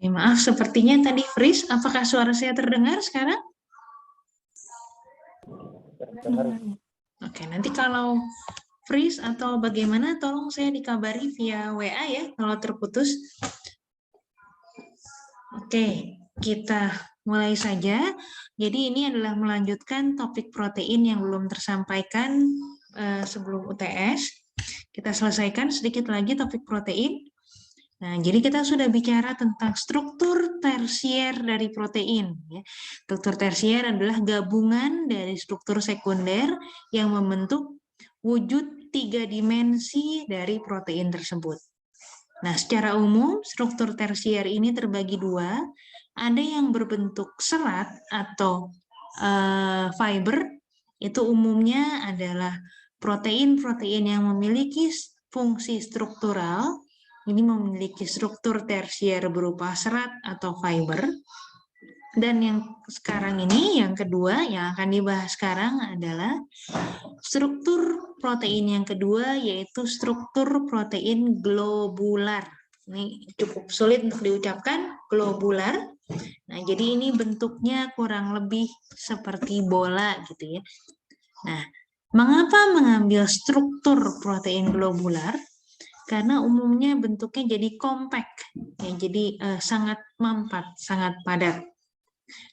Maaf, sepertinya tadi freeze. Apakah suara saya terdengar sekarang? Oke, nanti kalau freeze atau bagaimana, tolong saya dikabari via WA ya, kalau terputus. Oke, kita mulai saja. Jadi ini adalah melanjutkan topik protein yang belum tersampaikan sebelum UTS. Kita selesaikan sedikit lagi topik protein. Nah, jadi kita sudah bicara tentang struktur tersier dari protein. Ya. Struktur tersier adalah gabungan dari struktur sekunder yang membentuk wujud 3 dimensi dari protein tersebut. Nah, secara umum struktur tersier ini terbagi dua. Ada yang berbentuk serat atau fiber, itu umumnya adalah protein-protein yang memiliki fungsi struktural. Ini memiliki struktur tersier berupa serat atau fiber. Dan yang sekarang ini, yang kedua, yang akan dibahas sekarang adalah struktur protein yang kedua, yaitu struktur protein globular. Ini cukup sulit untuk diucapkan, globular. Nah, jadi ini bentuknya kurang lebih seperti bola gitu ya. Nah, mengapa mengambil struktur protein globular? Karena umumnya bentuknya jadi compact, ya, jadi sangat mampat, sangat padat.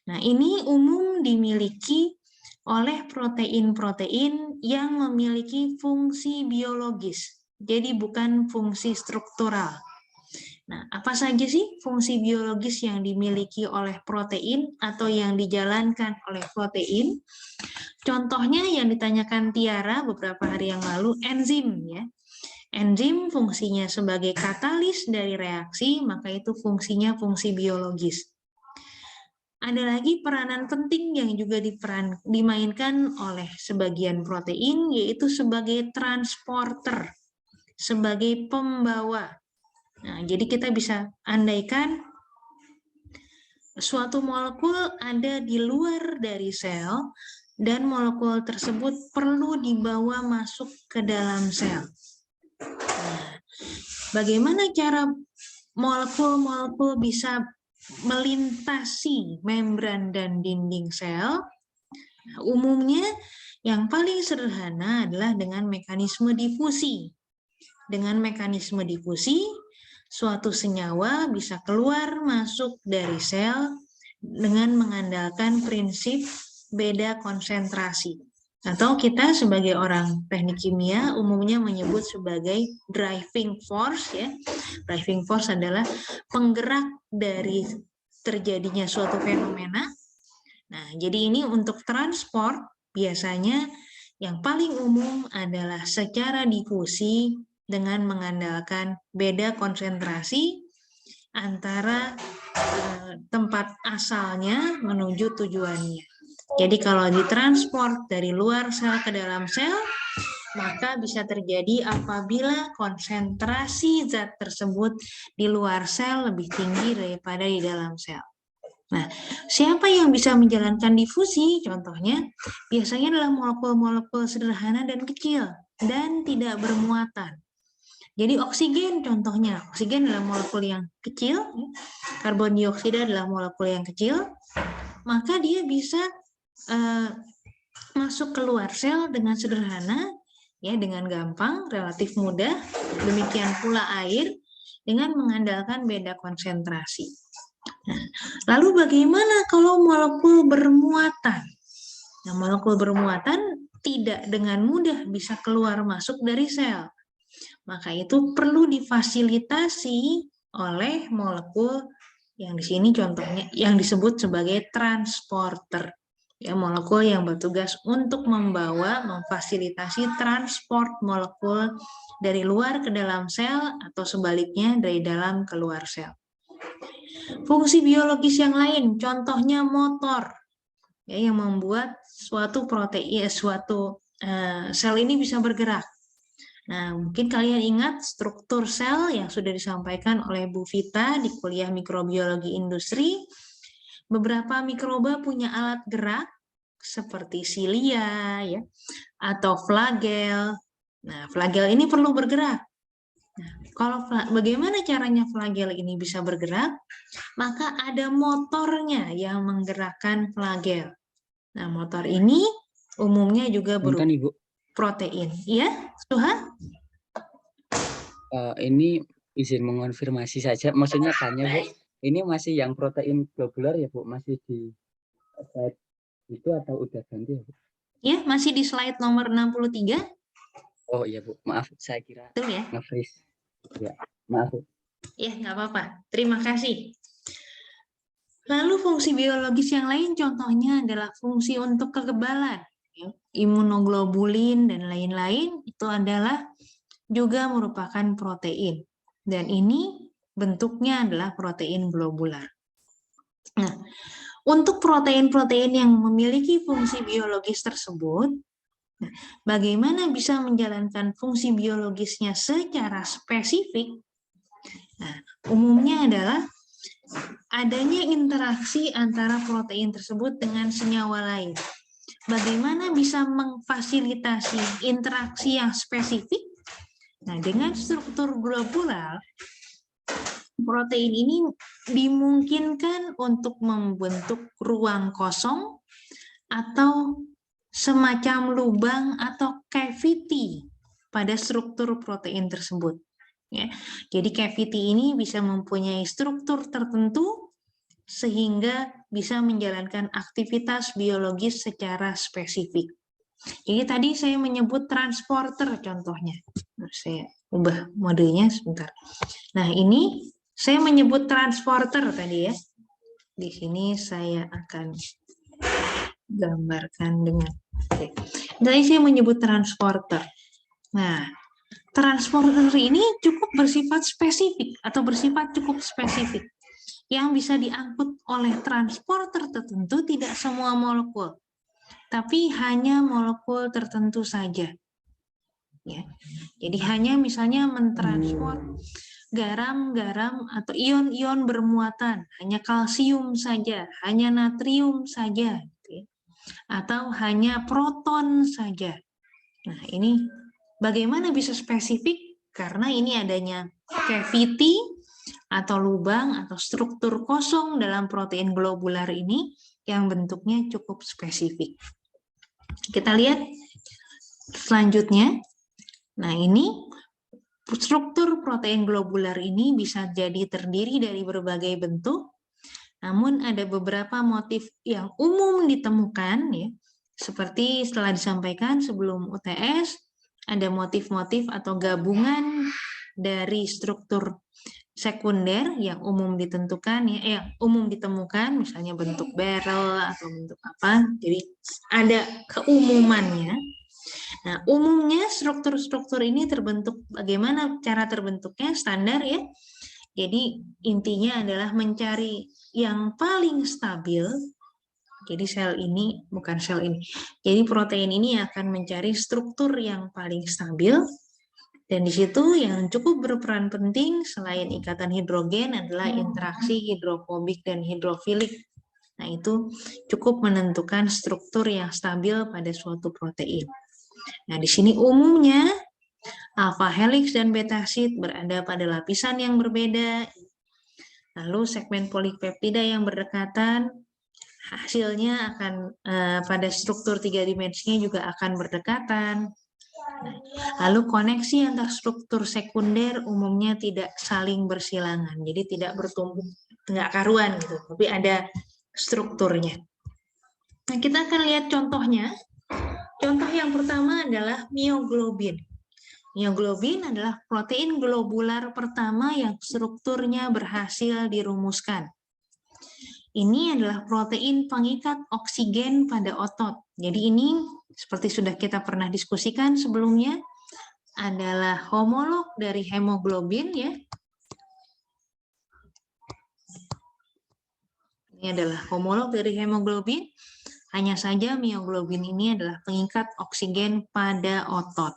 Nah, ini umum dimiliki oleh protein-protein yang memiliki fungsi biologis, jadi bukan fungsi struktural. Nah, apa saja sih fungsi biologis yang dimiliki oleh protein atau yang dijalankan oleh protein? Contohnya yang ditanyakan Tiara beberapa hari yang lalu, enzim ya. Enzim fungsinya sebagai katalis dari reaksi, maka itu fungsinya fungsi biologis. Ada lagi peranan penting yang juga dimainkan oleh sebagian protein, yaitu sebagai transporter, sebagai pembawa. Nah, jadi kita bisa andaikan suatu molekul ada di luar dari sel, dan molekul tersebut perlu dibawa masuk ke dalam sel. Nah, bagaimana cara molekul-molekul bisa melintasi membran dan dinding sel? Nah, umumnya yang paling sederhana adalah dengan mekanisme difusi. Dengan mekanisme difusi, suatu senyawa bisa keluar masuk dari sel dengan mengandalkan prinsip beda konsentrasi. Atau kita sebagai orang teknik kimia umumnya menyebut sebagai driving force ya. Driving force adalah penggerak dari terjadinya suatu fenomena. Nah, jadi ini untuk transport biasanya yang paling umum adalah secara difusi dengan mengandalkan beda konsentrasi antara tempat asalnya menuju tujuannya. Jadi kalau ditransport dari luar sel ke dalam sel, maka bisa terjadi apabila konsentrasi zat tersebut di luar sel lebih tinggi daripada di dalam sel. Nah, siapa yang bisa menjalankan difusi? Contohnya, biasanya adalah molekul-molekul sederhana dan kecil dan tidak bermuatan. Jadi oksigen contohnya, oksigen adalah molekul yang kecil, karbon dioksida adalah molekul yang kecil, maka dia bisa masuk keluar sel dengan sederhana, ya dengan gampang, relatif mudah. Demikian pula air dengan mengandalkan beda konsentrasi. Nah, lalu bagaimana kalau molekul bermuatan? Nah, molekul bermuatan tidak dengan mudah bisa keluar masuk dari sel. Maka itu perlu difasilitasi oleh molekul yang di sini contohnya yang disebut sebagai transporter. Ya, molekul yang bertugas untuk memfasilitasi transport molekul dari luar ke dalam sel atau sebaliknya dari dalam keluar sel. Fungsi biologis yang lain, contohnya motor, ya, yang membuat suatu protein, sel ini bisa bergerak. Nah, mungkin kalian ingat struktur sel yang sudah disampaikan oleh Bu Vita di kuliah mikrobiologi industri. Beberapa mikroba punya alat gerak seperti silia, ya, atau flagel. Nah, flagel ini perlu bergerak. Nah, Kalau bagaimana caranya flagel ini bisa bergerak? Maka ada motornya yang menggerakkan flagel. Nah, motor ini umumnya juga berupa Punten, Ibu. protein. Ya, Suha? Ini izin mengonfirmasi saja. Maksudnya tanya, Bu. Ini masih yang protein globular ya, Bu? Masih di slide itu atau udah ganti ya, Bu? Ya, masih di slide nomor 63. Oh iya, Bu. Maaf, saya kira Betul ya? nge-freeze. Ya, maaf, Bu. Ya, nggak apa-apa. Terima kasih. Lalu fungsi biologis yang lain contohnya adalah fungsi untuk kekebalan. Imunoglobulin dan lain-lain itu adalah juga merupakan protein. Dan ini bentuknya adalah protein globular. Nah, untuk protein-protein yang memiliki fungsi biologis tersebut, bagaimana bisa menjalankan fungsi biologisnya secara spesifik? Nah, umumnya adalah adanya interaksi antara protein tersebut dengan senyawa lain. Bagaimana bisa memfasilitasi interaksi yang spesifik? Nah, dengan struktur globular, protein ini dimungkinkan untuk membentuk ruang kosong atau semacam lubang atau cavity pada struktur protein tersebut. Ya. Jadi cavity ini bisa mempunyai struktur tertentu sehingga bisa menjalankan aktivitas biologis secara spesifik. Jadi tadi saya menyebut transporter contohnya. Saya ubah modenya sebentar. Nah, ini saya menyebut transporter tadi ya. Di sini saya akan gambarkan dengan Tadi saya menyebut transporter. Nah, transporter ini cukup bersifat spesifik atau bersifat cukup spesifik. Yang bisa diangkut oleh transporter tertentu tidak semua molekul, tapi hanya molekul tertentu saja. Ya. Jadi hanya misalnya mentransport garam-garam atau ion-ion bermuatan, hanya kalsium saja, hanya natrium saja, atau hanya proton saja. Nah, ini bagaimana bisa spesifik? Karena ini adanya cavity atau lubang atau struktur kosong dalam protein globular ini yang bentuknya cukup spesifik. Kita lihat selanjutnya. Nah, ini struktur protein globular ini bisa jadi terdiri dari berbagai bentuk, namun ada beberapa motif yang umum ditemukan, ya, seperti setelah disampaikan sebelum UTS, ada motif-motif atau gabungan dari struktur sekunder yang umum ditentukan, ya, yang umum ditemukan, misalnya bentuk barrel atau bentuk apa. Jadi ada keumumannya. Nah, umumnya struktur-struktur ini terbentuk, bagaimana cara terbentuknya, standar ya. Jadi intinya adalah mencari yang paling stabil. Jadi sel ini, bukan sel ini. Jadi protein ini akan mencari struktur yang paling stabil. Dan di situ yang cukup berperan penting selain ikatan hidrogen adalah interaksi hidrofobik dan hidrofilik. Nah, itu cukup menentukan struktur yang stabil pada suatu protein. Nah, di sini umumnya alpha helix dan beta sheet berada pada lapisan yang berbeda. Lalu segmen polipeptida yang berdekatan, hasilnya akan pada struktur 3 dimensinya juga akan berdekatan. Nah, lalu koneksi antar struktur sekunder umumnya tidak saling bersilangan, jadi tidak bertumbuh, nggak karuan gitu, tapi ada strukturnya. Nah, kita akan lihat contohnya. Contoh yang pertama adalah mioglobin. Mioglobin adalah protein globular pertama yang strukturnya berhasil dirumuskan. Ini adalah protein pengikat oksigen pada otot. Jadi ini seperti sudah kita pernah diskusikan sebelumnya, adalah homolog dari hemoglobin ya. Ini adalah homolog dari hemoglobin. Hanya saja mioglobin ini adalah pengikat oksigen pada otot.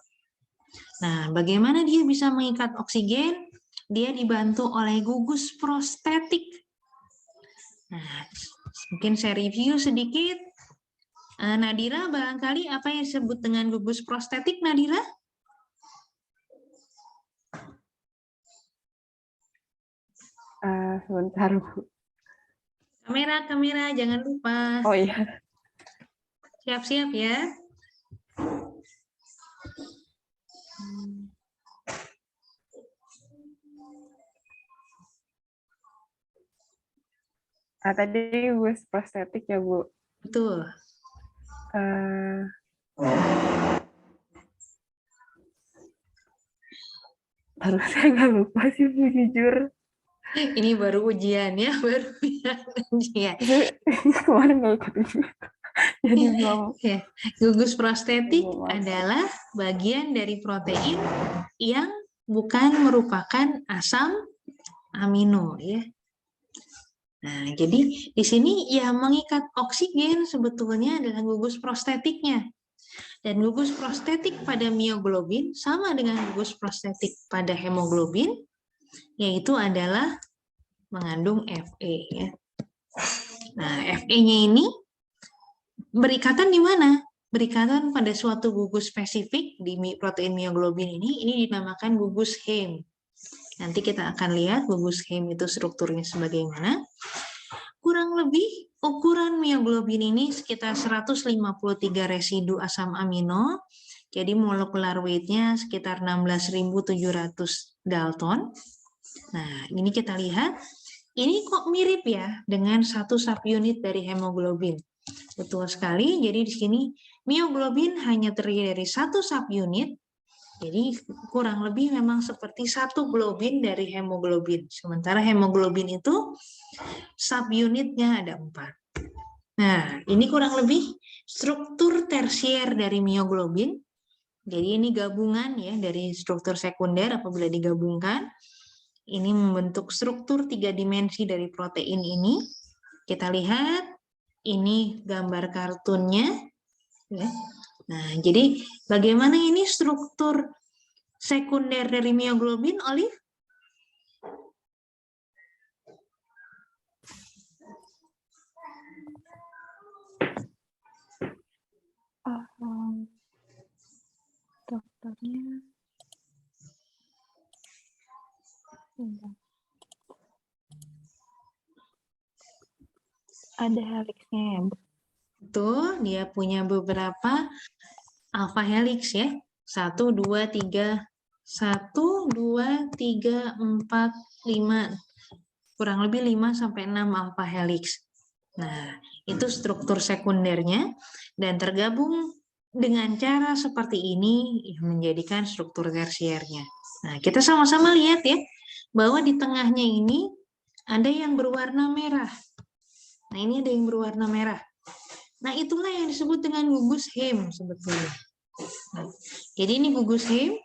Nah, bagaimana dia bisa mengikat oksigen? Dia dibantu oleh gugus prostetik. Nah, mungkin saya review sedikit. Nadira, barangkali apa yang disebut dengan gugus prostetik, Nadira? Sebentar, Bu. Kamera, jangan lupa. Oh iya. Siap-siap ya. Tadi gue prostetik ya, Bu. Betul. Baru saya nggak lupa sih, Bu, jujur. Ini baru ujian ya, baru ujian. Kemarin nggak ikut ujian. Jadi belum. Ya. Gugus prostetik adalah bagian dari protein yang bukan merupakan asam amino ya. Nah, jadi di sini yang mengikat oksigen sebetulnya adalah gugus prostetiknya. Dan gugus prostetik pada mioglobin sama dengan gugus prostetik pada hemoglobin, yaitu adalah mengandung Fe ya. Nah, Fe-nya ini berikatan di mana? Berikatan pada suatu gugus spesifik di protein mioglobin ini dinamakan gugus Heme. Nanti kita akan lihat gugus Heme itu strukturnya sebagaimana. Kurang lebih ukuran mioglobin ini sekitar 153 residu asam amino. Jadi molekular weight-nya sekitar 16.700 Dalton. Nah, ini kita lihat. Ini kok mirip ya dengan satu subunit dari hemoglobin. Betul sekali. Jadi di sini mioglobin hanya terdiri dari satu subunit. Jadi kurang lebih memang seperti satu globin dari hemoglobin. Sementara hemoglobin itu subunitnya ada 4. Nah, ini kurang lebih struktur tersier dari mioglobin. Jadi ini gabungan ya dari struktur sekunder apabila digabungkan. Ini membentuk struktur 3 dimensi dari protein ini. Kita lihat, ini gambar kartunnya. Ya. Nah, jadi bagaimana ini struktur sekunder dari mioglobin, Olive? Dokternya ada helixnya ya, Bu? Betul, dia punya beberapa alpha helix ya. 1, 2, 3, 1, 2, 3, 4, 5. Kurang lebih 5 sampai 6 alpha helix. Nah, itu struktur sekundernya dan tergabung dengan cara seperti ini yang menjadikan struktur tersiernya. Nah, kita sama-sama lihat ya bahwa di tengahnya ini ada yang berwarna merah. Nah, ini ada yang berwarna merah. Nah, itulah yang disebut dengan gugus Heme sebetulnya. Nah, jadi ini gugus Heme.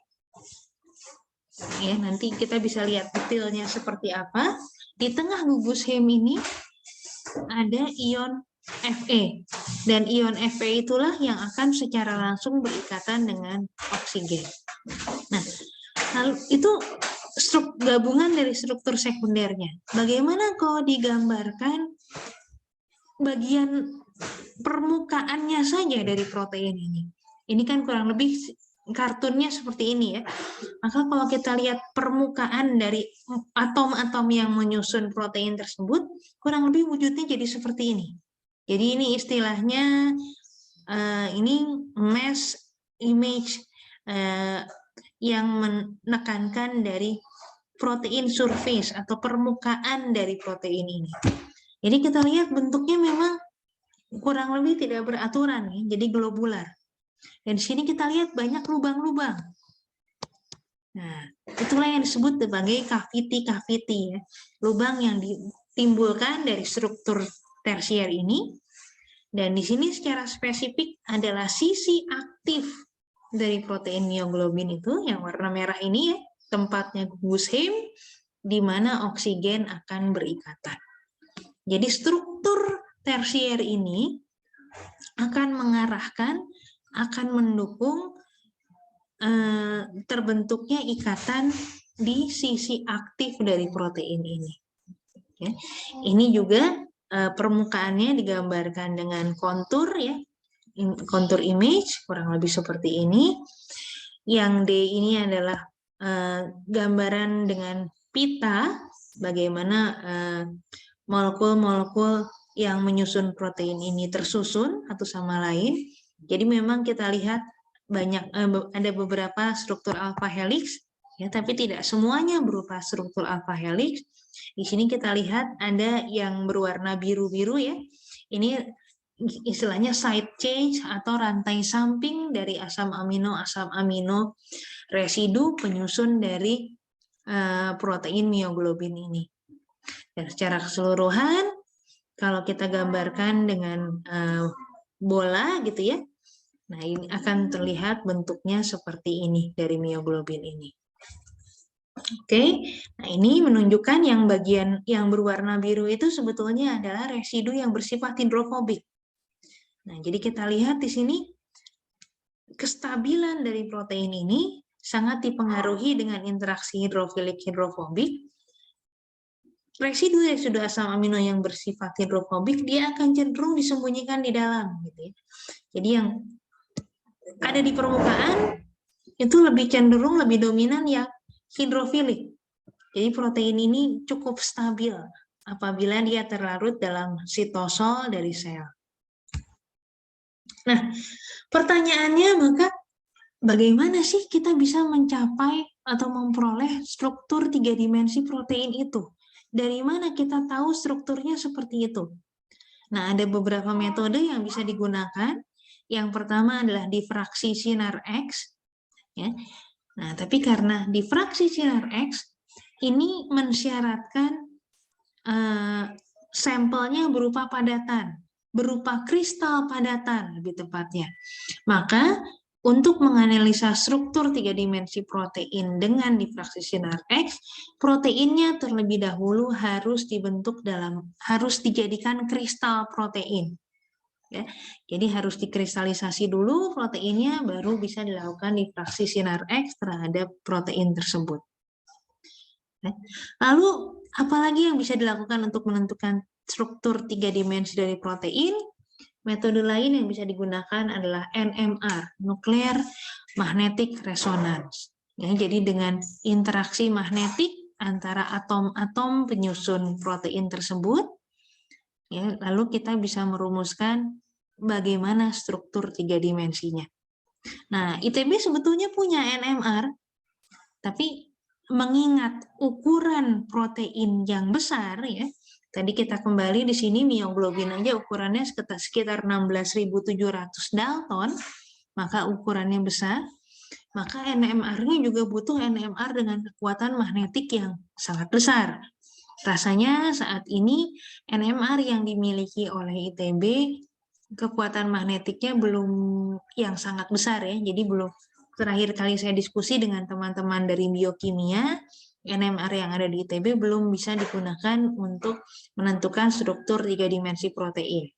Ya, nanti kita bisa lihat detailnya seperti apa. Di tengah gugus Heme ini ada ion Fe. Dan ion Fe itulah yang akan secara langsung berikatan dengan oksigen. Nah, lalu itu gabungan dari struktur sekundernya. Bagaimana kalau digambarkan bagian permukaannya saja dari protein ini? Ini kan kurang lebih kartunnya seperti ini ya. Maka kalau kita lihat permukaan dari atom-atom yang menyusun protein tersebut, kurang lebih wujudnya jadi seperti ini. Jadi ini istilahnya ini mass image yang menekankan dari protein surface atau permukaan dari protein ini. Jadi kita lihat bentuknya memang kurang lebih tidak beraturan, ya, jadi globular. Dan di sini kita lihat banyak lubang-lubang. Nah, itulah yang disebut sebagai cavity-cavity, ya. Lubang yang ditimbulkan dari struktur tersier ini. Dan di sini secara spesifik adalah sisi aktif dari protein mioglobin itu, yang warna merah ini ya, tempatnya gugus Heme, di mana oksigen akan berikatan. Jadi struktur tersier ini akan mengarahkan, akan mendukung terbentuknya ikatan di sisi aktif dari protein ini. Ya. Ini juga permukaannya digambarkan dengan kontur ya, kontur image kurang lebih seperti ini. Yang D ini adalah gambaran dengan pita bagaimana molekul-molekul yang menyusun protein ini tersusun satu sama lain. Jadi memang kita lihat ada beberapa struktur alpha helix, ya, tapi tidak semuanya berupa struktur alpha helix. Di sini kita lihat ada yang berwarna biru-biru ya. Ini istilahnya side change atau rantai samping dari asam amino residu penyusun dari protein mioglobin ini. Dan secara keseluruhan, kalau kita gambarkan dengan bola gitu ya, nah ini akan terlihat bentuknya seperti ini dari mioglobin ini. Oke, nah ini menunjukkan yang bagian yang berwarna biru itu sebetulnya adalah residu yang bersifat hidrofobik. Nah, jadi kita lihat di sini kestabilan dari protein ini sangat dipengaruhi dengan interaksi hidrofilik-hidrofobik. Residu asam amino yang bersifat hidrofobik dia akan cenderung disembunyikan di dalam, gitu ya. Jadi yang ada di permukaan itu lebih cenderung lebih dominan yang hidrofilik. Jadi protein ini cukup stabil apabila dia terlarut dalam sitosol dari sel. Nah, pertanyaannya maka bagaimana sih kita bisa mencapai atau memperoleh struktur 3 dimensi protein itu? Dari mana kita tahu strukturnya seperti itu? Nah, ada beberapa metode yang bisa digunakan. Yang pertama adalah difraksi sinar X. Ya. Nah, tapi karena difraksi sinar X ini mensyaratkan sampelnya berupa padatan, berupa kristal padatan lebih tepatnya. Maka untuk menganalisa struktur 3 dimensi protein dengan difraksi sinar X, proteinnya terlebih dahulu harus dijadikan kristal protein. Ya, jadi harus dikristalisasi dulu proteinnya, baru bisa dilakukan difraksi sinar X terhadap protein tersebut. Lalu, apalagi yang bisa dilakukan untuk menentukan struktur 3 dimensi dari protein? Metode lain yang bisa digunakan adalah NMR, Nuclear Magnetic Resonance. Ya, jadi dengan interaksi magnetik antara atom-atom penyusun protein tersebut, ya, lalu kita bisa merumuskan bagaimana struktur 3 dimensinya. Nah, ITB sebetulnya punya NMR, tapi mengingat ukuran protein yang besar, ya, tadi kita kembali di sini mioglobin aja ukurannya sekitar 16.700 Dalton, maka ukurannya besar, maka NMR-nya juga butuh NMR dengan kekuatan magnetik yang sangat besar. Rasanya saat ini NMR yang dimiliki oleh ITB kekuatan magnetiknya belum yang sangat besar ya, jadi belum. Terakhir kali saya diskusi dengan teman-teman dari biokimia, NMR yang ada di ITB belum bisa digunakan untuk menentukan struktur 3 dimensi protein.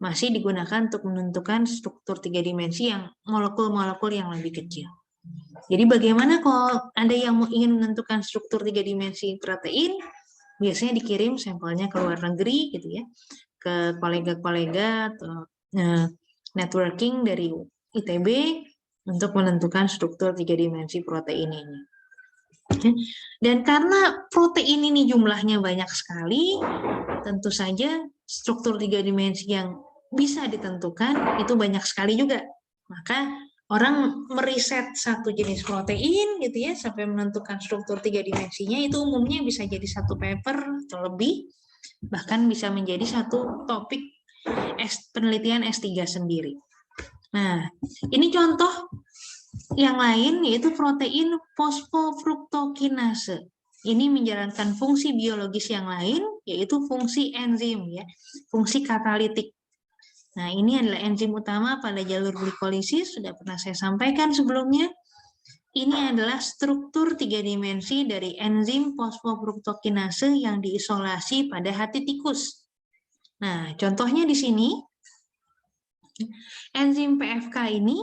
Masih digunakan untuk menentukan struktur 3 dimensi yang molekul-molekul yang lebih kecil. Jadi bagaimana kalau ada yang ingin menentukan struktur 3 dimensi protein, biasanya dikirim sampelnya ke luar negeri gitu ya, ke kolega-kolega atau networking dari ITB untuk menentukan struktur 3 dimensi protein ini. Dan karena protein ini jumlahnya banyak sekali, tentu saja struktur 3 dimensi yang bisa ditentukan itu banyak sekali juga. Maka orang meriset satu jenis protein gitu ya, sampai menentukan struktur 3 dimensinya, itu umumnya bisa jadi satu paper atau lebih, bahkan bisa menjadi satu topik penelitian S3 sendiri. Nah, ini contoh yang lain yaitu protein fosfofruktokinase. Ini menjalankan fungsi biologis yang lain yaitu fungsi enzim ya, fungsi katalitik. Nah, ini adalah enzim utama pada jalur glikolisis, sudah pernah saya sampaikan sebelumnya. Ini adalah struktur 3 dimensi dari enzim fosfofruktokinase yang diisolasi pada hati tikus. Nah, contohnya di sini, enzim PFK ini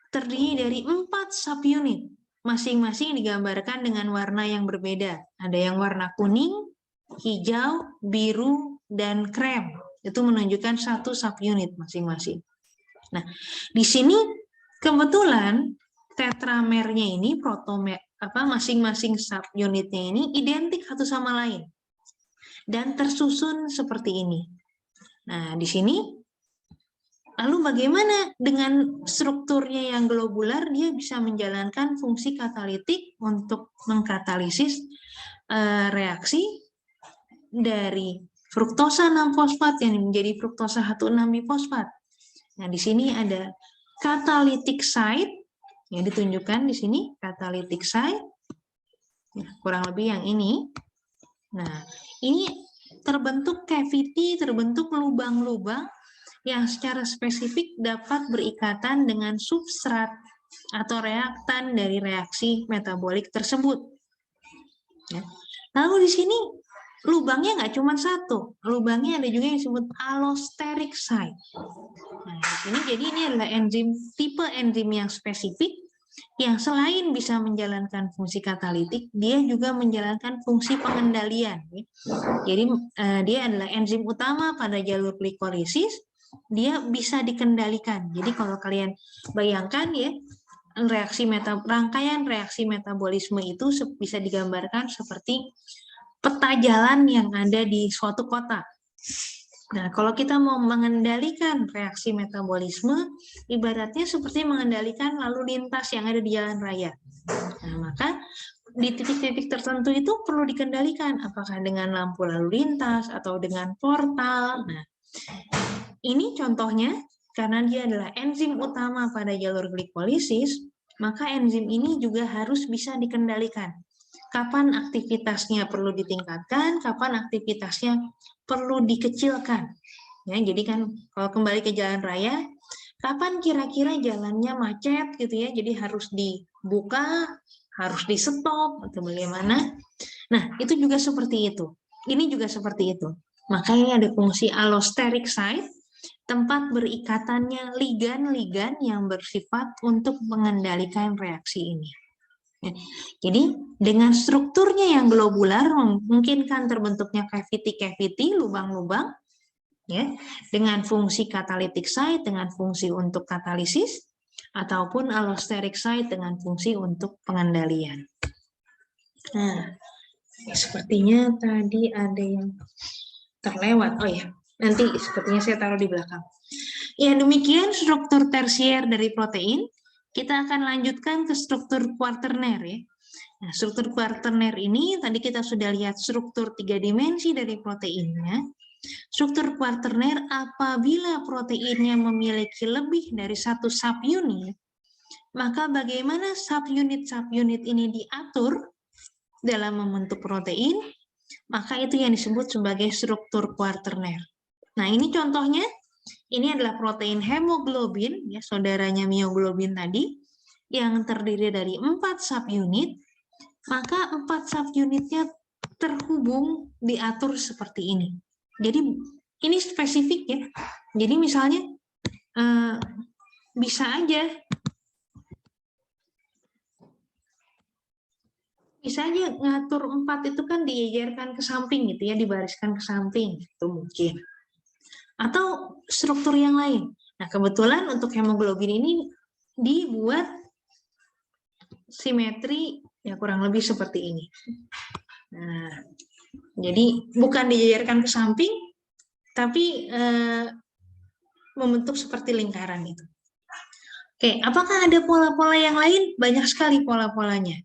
terdiri dari 4 subunit, masing-masing digambarkan dengan warna yang berbeda. Ada yang warna kuning, hijau, biru, dan krem. Itu menunjukkan satu subunit masing-masing. Nah, di sini kebetulan tetramernya ini, masing-masing subunitnya ini identik satu sama lain dan tersusun seperti ini. Nah, di sini lalu bagaimana dengan strukturnya yang globular, dia bisa menjalankan fungsi katalitik untuk mengkatalisis reaksi dari fruktosa 6-fosfat yang menjadi fruktosa 1,6-bifosfat. Nah, di sini ada catalytic site yang ditunjukkan di sini, catalytic site. Kurang lebih yang ini. Nah, ini terbentuk cavity, terbentuk lubang-lubang yang secara spesifik dapat berikatan dengan substrat atau reaktan dari reaksi metabolik tersebut. Ya. Lalu di sini lubangnya nggak cuma satu, lubangnya ada juga yang disebut allosteric site. Nah, di sini jadi ini adalah enzim tipe enzim yang spesifik yang selain bisa menjalankan fungsi katalitik, dia juga menjalankan fungsi pengendalian. Jadi dia adalah enzim utama pada jalur glikolisis. Dia bisa dikendalikan. Jadi kalau kalian bayangkan ya, rangkaian reaksi metabolisme itu bisa digambarkan seperti peta jalan yang ada di suatu kota. Nah, kalau kita mau mengendalikan reaksi metabolisme, ibaratnya seperti mengendalikan lalu lintas yang ada di jalan raya. Nah, maka di titik-titik tertentu itu perlu dikendalikan, apakah dengan lampu lalu lintas atau dengan portal. Nah, ini contohnya, karena dia adalah enzim utama pada jalur glikolisis, maka enzim ini juga harus bisa dikendalikan. Kapan aktivitasnya perlu ditingkatkan, kapan aktivitasnya perlu dikecilkan. Ya, jadi kan kalau kembali ke jalan raya, kapan kira-kira jalannya macet gitu ya, jadi harus dibuka, harus di stop atau bagaimana. Nah, itu juga seperti itu. Ini juga seperti itu. Makanya ada fungsi allosteric site, tempat berikatannya ligan-ligan yang bersifat untuk mengendalikan reaksi ini. Jadi dengan strukturnya yang globular memungkinkan terbentuknya cavity-cavity, lubang-lubang, ya, dengan fungsi catalytic site, dengan fungsi untuk katalisis, ataupun allosteric site dengan fungsi untuk pengendalian. Nah, sepertinya tadi ada yang terlewat. Oh ya, nanti sepertinya saya taruh di belakang. Ya, demikian struktur tersier dari protein. Kita akan lanjutkan ke struktur kuaterner ya. Nah, struktur kuaterner ini tadi kita sudah lihat struktur 3 dimensi dari proteinnya. Struktur kuaterner apabila proteinnya memiliki lebih dari satu subunit, maka bagaimana subunit-subunit ini diatur dalam membentuk protein, maka itu yang disebut sebagai struktur kuaterner. Nah, ini contohnya. Ini adalah protein hemoglobin, ya, saudaranya mioglobin tadi, yang terdiri dari 4 subunit, maka 4 subunitnya terhubung, diatur seperti ini. Jadi ini spesifik ya. Jadi misalnya bisa aja ngatur 4 itu kan dijejerkan ke samping gitu ya, dibariskan ke samping, itu mungkin. Atau struktur yang lain. Nah, kebetulan untuk hemoglobin ini dibuat simetri ya kurang lebih seperti ini. Nah, jadi bukan dijejerkan ke samping, tapi membentuk seperti lingkaran itu. Oke, apakah ada pola-pola yang lain? Banyak sekali pola-polanya.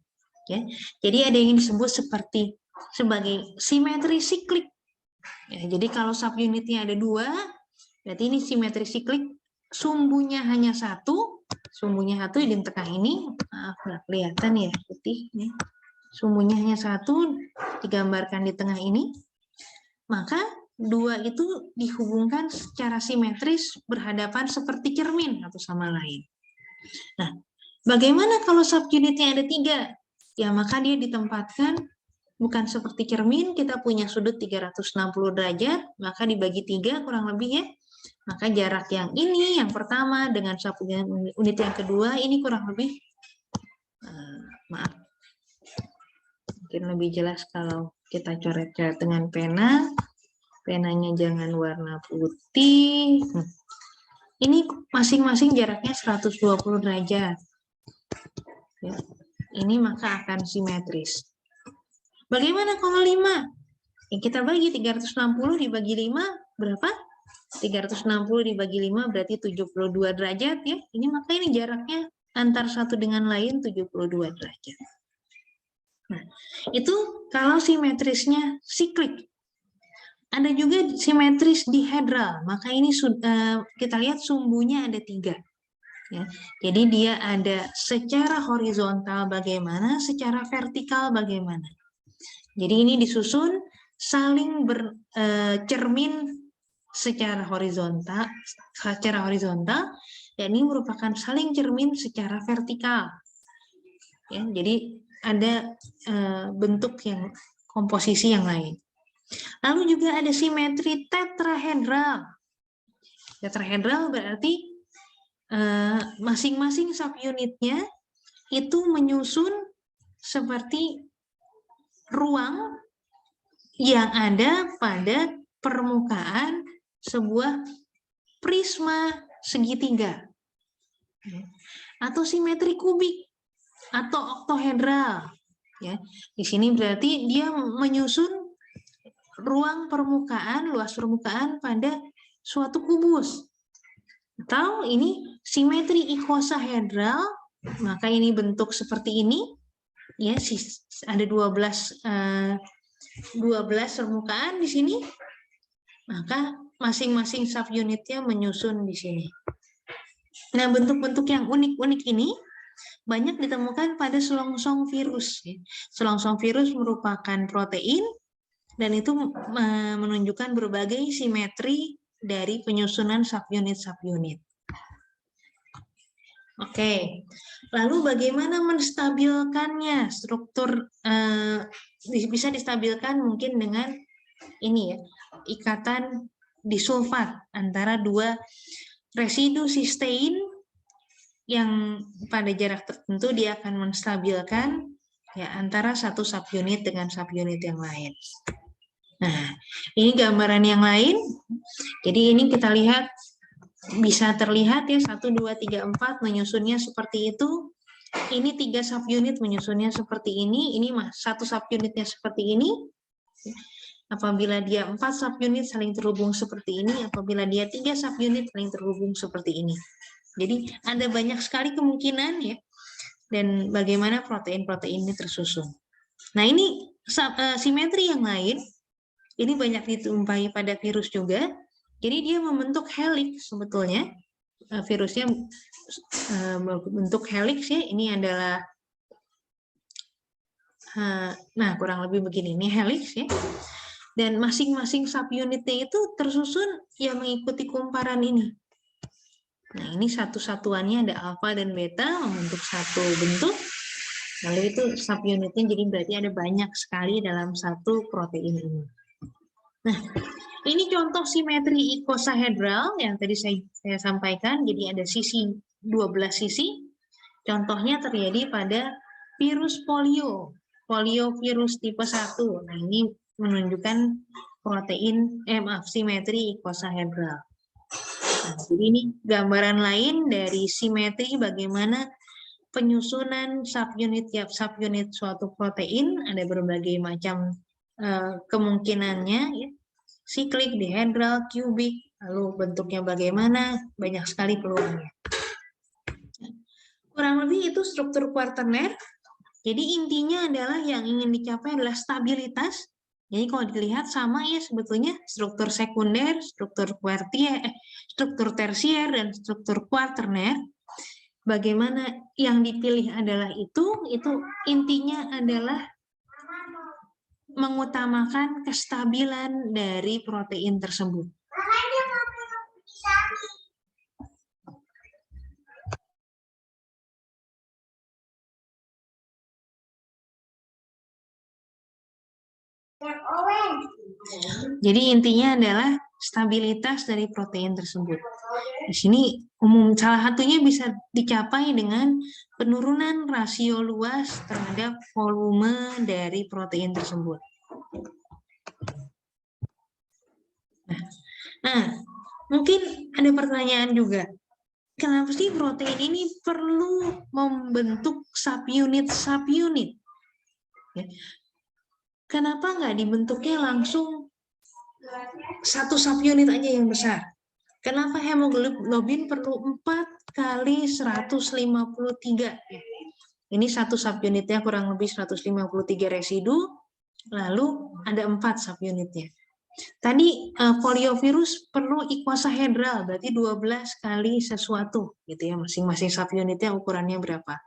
Ya, jadi ada yang disebut sebagai simetri siklik. Ya, jadi kalau subunitnya ada 2, berarti ini simetri siklik, sumbunya hanya 1, sumbunya 1 di tengah ini, maaf nggak kelihatan ya putih, nih. Sumbunya hanya 1, digambarkan di tengah ini, maka 2 itu dihubungkan secara simetris berhadapan seperti cermin satu sama lain. Nah, bagaimana kalau subunitnya ada 3? Ya, maka dia ditempatkan bukan seperti cermin, kita punya sudut 360 derajat, maka dibagi 3 kurang lebih ya. Maka jarak yang ini, yang pertama, dengan subunit yang kedua, ini kurang lebih, maaf, mungkin lebih jelas kalau kita coret-coret dengan pena. Penanya jangan warna putih. Ini masing-masing jaraknya 120 derajat. Ya. ini maka akan simetris. Bagaimana 0,5? Ya, kita bagi 360 dibagi 5 berapa? 360 dibagi 5 berarti 72 derajat ya. Ini maka ini jaraknya antar satu dengan lain 72 derajat. Nah, itu kalau simetrisnya siklik. Ada juga simetris dihedral, maka ini kita lihat sumbunya ada 3. Ya. Jadi dia ada secara horizontal bagaimana, secara vertikal bagaimana. Jadi ini disusun saling bercermin secara horizontal, dan ini merupakan saling cermin secara vertikal. Ya, jadi ada bentuk yang komposisi yang lain. Lalu juga ada simetri tetrahedral. Tetrahedral berarti masing-masing subunitnya itu menyusun seperti ruang yang ada pada permukaan sebuah prisma segitiga. Atau simetri kubik atau oktohedral. Ya, di sini berarti dia menyusun ruang permukaan, luas permukaan pada suatu kubus. Atau ini simetri ikosahedral, maka ini bentuk seperti ini. Ya, ada 12 permukaan di sini. Maka masing-masing subunitnya menyusun di sini. Nah, bentuk-bentuk yang unik-unik ini banyak ditemukan pada selongsong virus. Selongsong virus merupakan protein dan itu menunjukkan berbagai simetri dari penyusunan subunit-subunit. Oke, lalu bagaimana menstabilkannya? Struktur bisa distabilkan mungkin dengan ini ya, ikatan disulfat antara dua residu sistein yang pada jarak tertentu dia akan menstabilkan ya antara satu subunit dengan subunit yang lain. Nah, ini gambaran yang lain. Jadi ini kita lihat, bisa terlihat ya 1, 2, 3, 4 menyusunnya seperti itu. Ini 3 subunit menyusunnya seperti ini. Ini satu subunitnya seperti ini. Apabila dia 4 subunit saling terhubung seperti ini. Apabila dia 3 subunit saling terhubung seperti ini. Jadi ada banyak sekali kemungkinan ya. Dan bagaimana protein-protein ini tersusun. Nah ini simetri yang lain. Ini banyak dijumpai pada virus juga. Jadi dia membentuk helix sebetulnya. Virusnya membentuk helix ya. Ini adalah nah kurang lebih begini. Ini helix ya. Dan masing-masing subunitnya itu tersusun yang mengikuti kumparan ini. Nah ini satu-satuannya ada alfa dan beta membentuk satu bentuk. Lalu itu subunitnya jadi berarti ada banyak sekali dalam satu protein ini. Nah, ini contoh simetri ikosahedral yang tadi saya sampaikan. Jadi ada sisi 12 sisi. Contohnya terjadi pada virus polio virus tipe 1. Nah, ini menunjukkan simetri ikosahedral. Nah, jadi ini gambaran lain dari simetri bagaimana penyusunan subunit suatu protein. Ada berbagai macam kemungkinannya ya. Siklik, dihedral, kubik, lalu bentuknya bagaimana, banyak sekali peluangnya. Kurang lebih itu struktur kuarterner. Jadi intinya adalah yang ingin dicapai adalah stabilitas. Jadi kalau dilihat sama ya sebetulnya struktur sekunder, struktur tersier, dan struktur kuarterner. Bagaimana yang dipilih adalah itu intinya adalah mengutamakan kestabilan dari protein tersebut. Jadi intinya adalah stabilitas dari protein tersebut. Di sini salah satunya bisa dicapai dengan penurunan rasio luas terhadap volume dari protein tersebut. Nah, mungkin ada pertanyaan juga. kenapa sih protein ini perlu membentuk subunit? Ya. Kenapa nggak dibentuknya langsung satu subunit aja yang besar? Kenapa hemoglobin perlu 4 kali 153? Ini satu subunitnya kurang lebih 153 residu, lalu ada 4 subunitnya. Tadi poliovirus perlu ikosaedral, berarti 12 kali sesuatu, gitu ya, masing-masing subunitnya ukurannya berapa.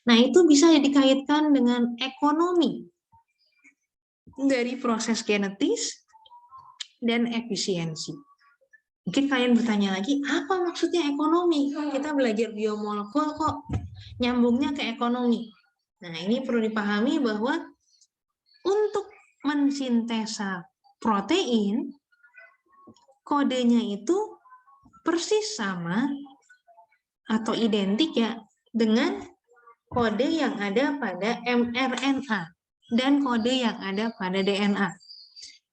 Nah, itu bisa dikaitkan dengan ekonomi dari proses genetis dan efisiensi. Mungkin kalian bertanya lagi, apa maksudnya ekonomi? Kita belajar biomolekul kok nyambungnya ke ekonomi. Nah, ini perlu dipahami bahwa untuk mensintesa protein, kodenya itu persis sama atau identik ya dengan kode yang ada pada mRNA dan kode yang ada pada DNA.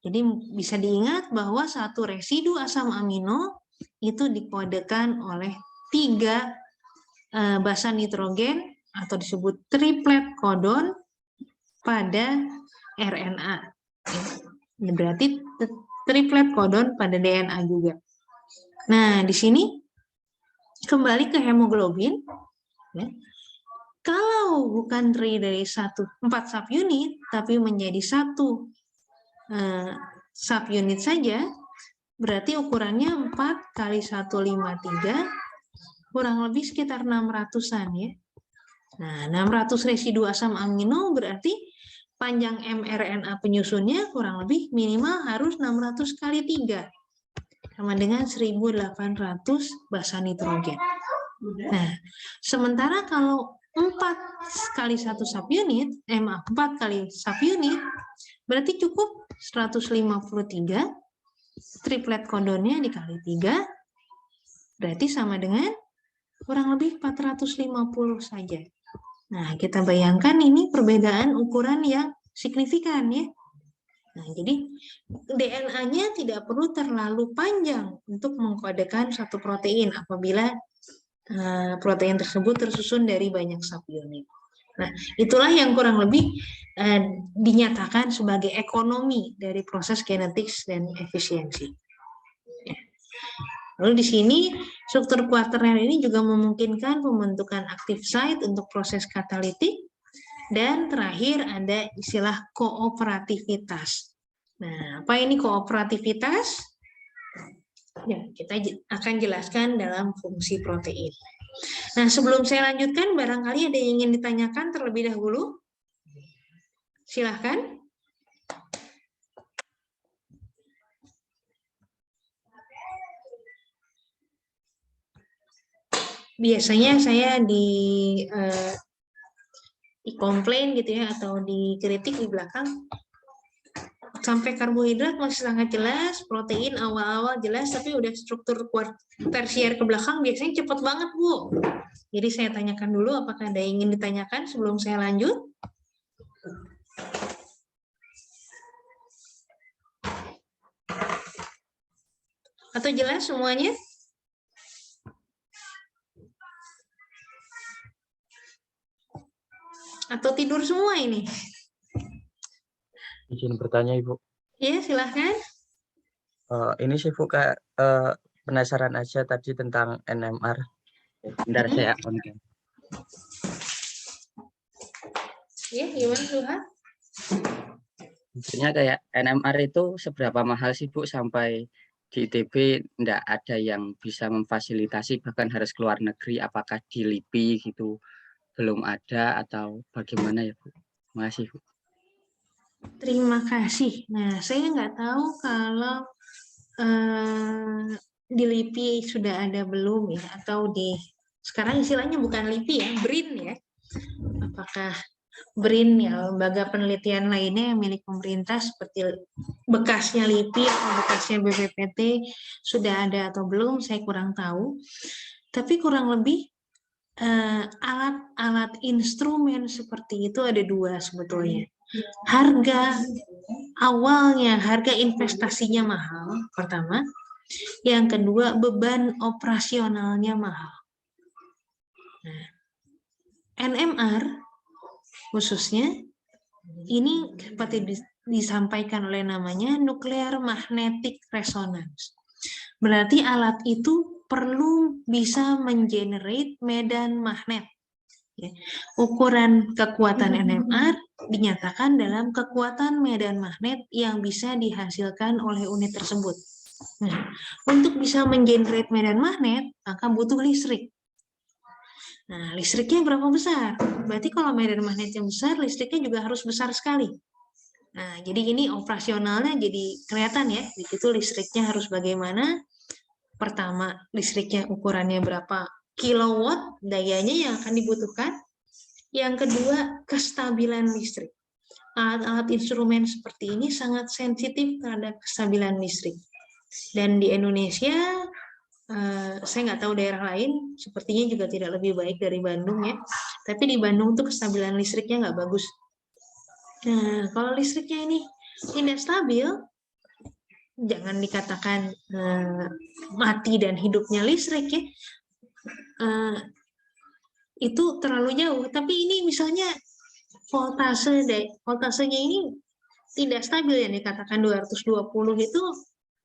Jadi bisa diingat bahwa satu residu asam amino itu dikodekan oleh 3 basa nitrogen atau disebut triplet codon pada RNA. Berarti triplet codon pada DNA juga. Nah, di sini kembali ke hemoglobin. Ya. Kalau bukan terdiri dari 4 subunit, tapi menjadi 1 subunit saja, berarti ukurannya 4 kali 153, kurang lebih sekitar 600-an ya. Nah, 600 residu asam amino berarti panjang mRNA penyusunnya kurang lebih minimal harus 600 kali 3, sama dengan 1800 basa nitrogen. Nah, sementara kalau 4 kali 1 subunit, 4 kali subunit, berarti cukup 153, triplet codonnya dikali 3, berarti sama dengan kurang lebih 450 saja. Nah, kita bayangkan ini perbedaan ukuran yang signifikan ya. Nah, jadi DNA-nya tidak perlu terlalu panjang untuk mengkodekan satu protein apabila protein tersebut tersusun dari banyak subunit. Nah, itulah yang kurang lebih dinyatakan sebagai ekonomi dari proses genetik dan efisiensi. Lalu di sini struktur kuaterner ini juga memungkinkan pembentukan active site untuk proses katalitik, dan terakhir ada istilah kooperativitas. Nah, apa ini kooperativitas? Ya, kita akan jelaskan dalam fungsi protein. Nah, sebelum saya lanjutkan, barangkali ada yang ingin ditanyakan terlebih dahulu? Silahkan. Biasanya saya dikomplain gitu ya, atau dikritik di belakang. Sampai karbohidrat masih sangat jelas, protein awal-awal jelas, tapi udah struktur tersier ke belakang biasanya cepat banget, Bu. Jadi saya tanyakan dulu apakah ada yang ingin ditanyakan sebelum saya lanjut. Atau jelas semuanya? Atau tidur semua ini? Izin bertanya, Ibu. Ya, silahkan. Ini sih Bu, kayak penasaran aja tadi tentang NMR. Bentar saya on cam. Ya, gimana Tuhan? Maksudnya kayak NMR itu seberapa mahal sih Bu, sampai di ITB enggak ada yang bisa memfasilitasi, bahkan harus keluar negeri, apakah di LIPI gitu belum ada atau bagaimana ya Bu? Makasih Bu. Terima kasih. Nah, saya nggak tahu kalau di LIPI sudah ada belum ya, atau di sekarang istilahnya bukan LIPI ya, BRIN ya. Apakah BRIN ya, lembaga penelitian lainnya yang milik pemerintah seperti bekasnya LIPI atau bekasnya BPPT sudah ada atau belum, saya kurang tahu. Tapi kurang lebih alat-alat instrumen seperti itu ada 2 sebetulnya. Harga awalnya, harga investasinya mahal, pertama. Yang kedua, beban operasionalnya mahal. Nah, NMR khususnya ini seperti disampaikan oleh namanya nuclear magnetic resonance. Berarti alat itu perlu bisa mengenerate medan magnet. Ukuran kekuatan NMR dinyatakan dalam kekuatan medan magnet yang bisa dihasilkan oleh unit tersebut. Nah, untuk bisa mengenerate medan magnet, maka butuh listrik. Nah, listriknya berapa besar? Berarti kalau medan magnetnya besar, listriknya juga harus besar sekali. Nah, jadi ini operasionalnya jadi kelihatan ya, di situ listriknya harus bagaimana. Pertama, listriknya ukurannya berapa kilowatt, dayanya yang akan dibutuhkan. Yang kedua, kestabilan listrik. Alat-alat instrumen seperti ini sangat sensitif terhadap kestabilan listrik. Dan di Indonesia, saya nggak tahu daerah lain, sepertinya juga tidak lebih baik dari Bandung ya. Tapi di Bandung tuh kestabilan listriknya nggak bagus. Nah, kalau listriknya ini tidak stabil, jangan dikatakan mati dan hidupnya listrik ya. Itu terlalu jauh. Tapi ini misalnya voltasenya ini tidak stabil, yang dikatakan 220 itu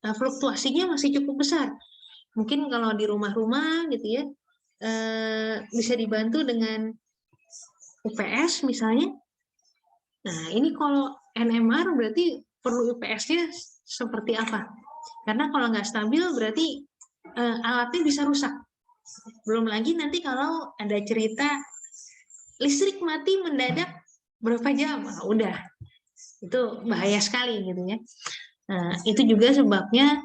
fluktuasinya masih cukup besar. Mungkin kalau di rumah-rumah gitu ya, bisa dibantu dengan UPS misalnya. Nah, ini kalau NMR berarti perlu UPS-nya seperti apa? Karena kalau nggak stabil berarti alatnya bisa rusak. Belum lagi nanti kalau ada cerita listrik mati mendadak berapa jam, udah itu bahaya sekali gitu ya. Nah, itu juga sebabnya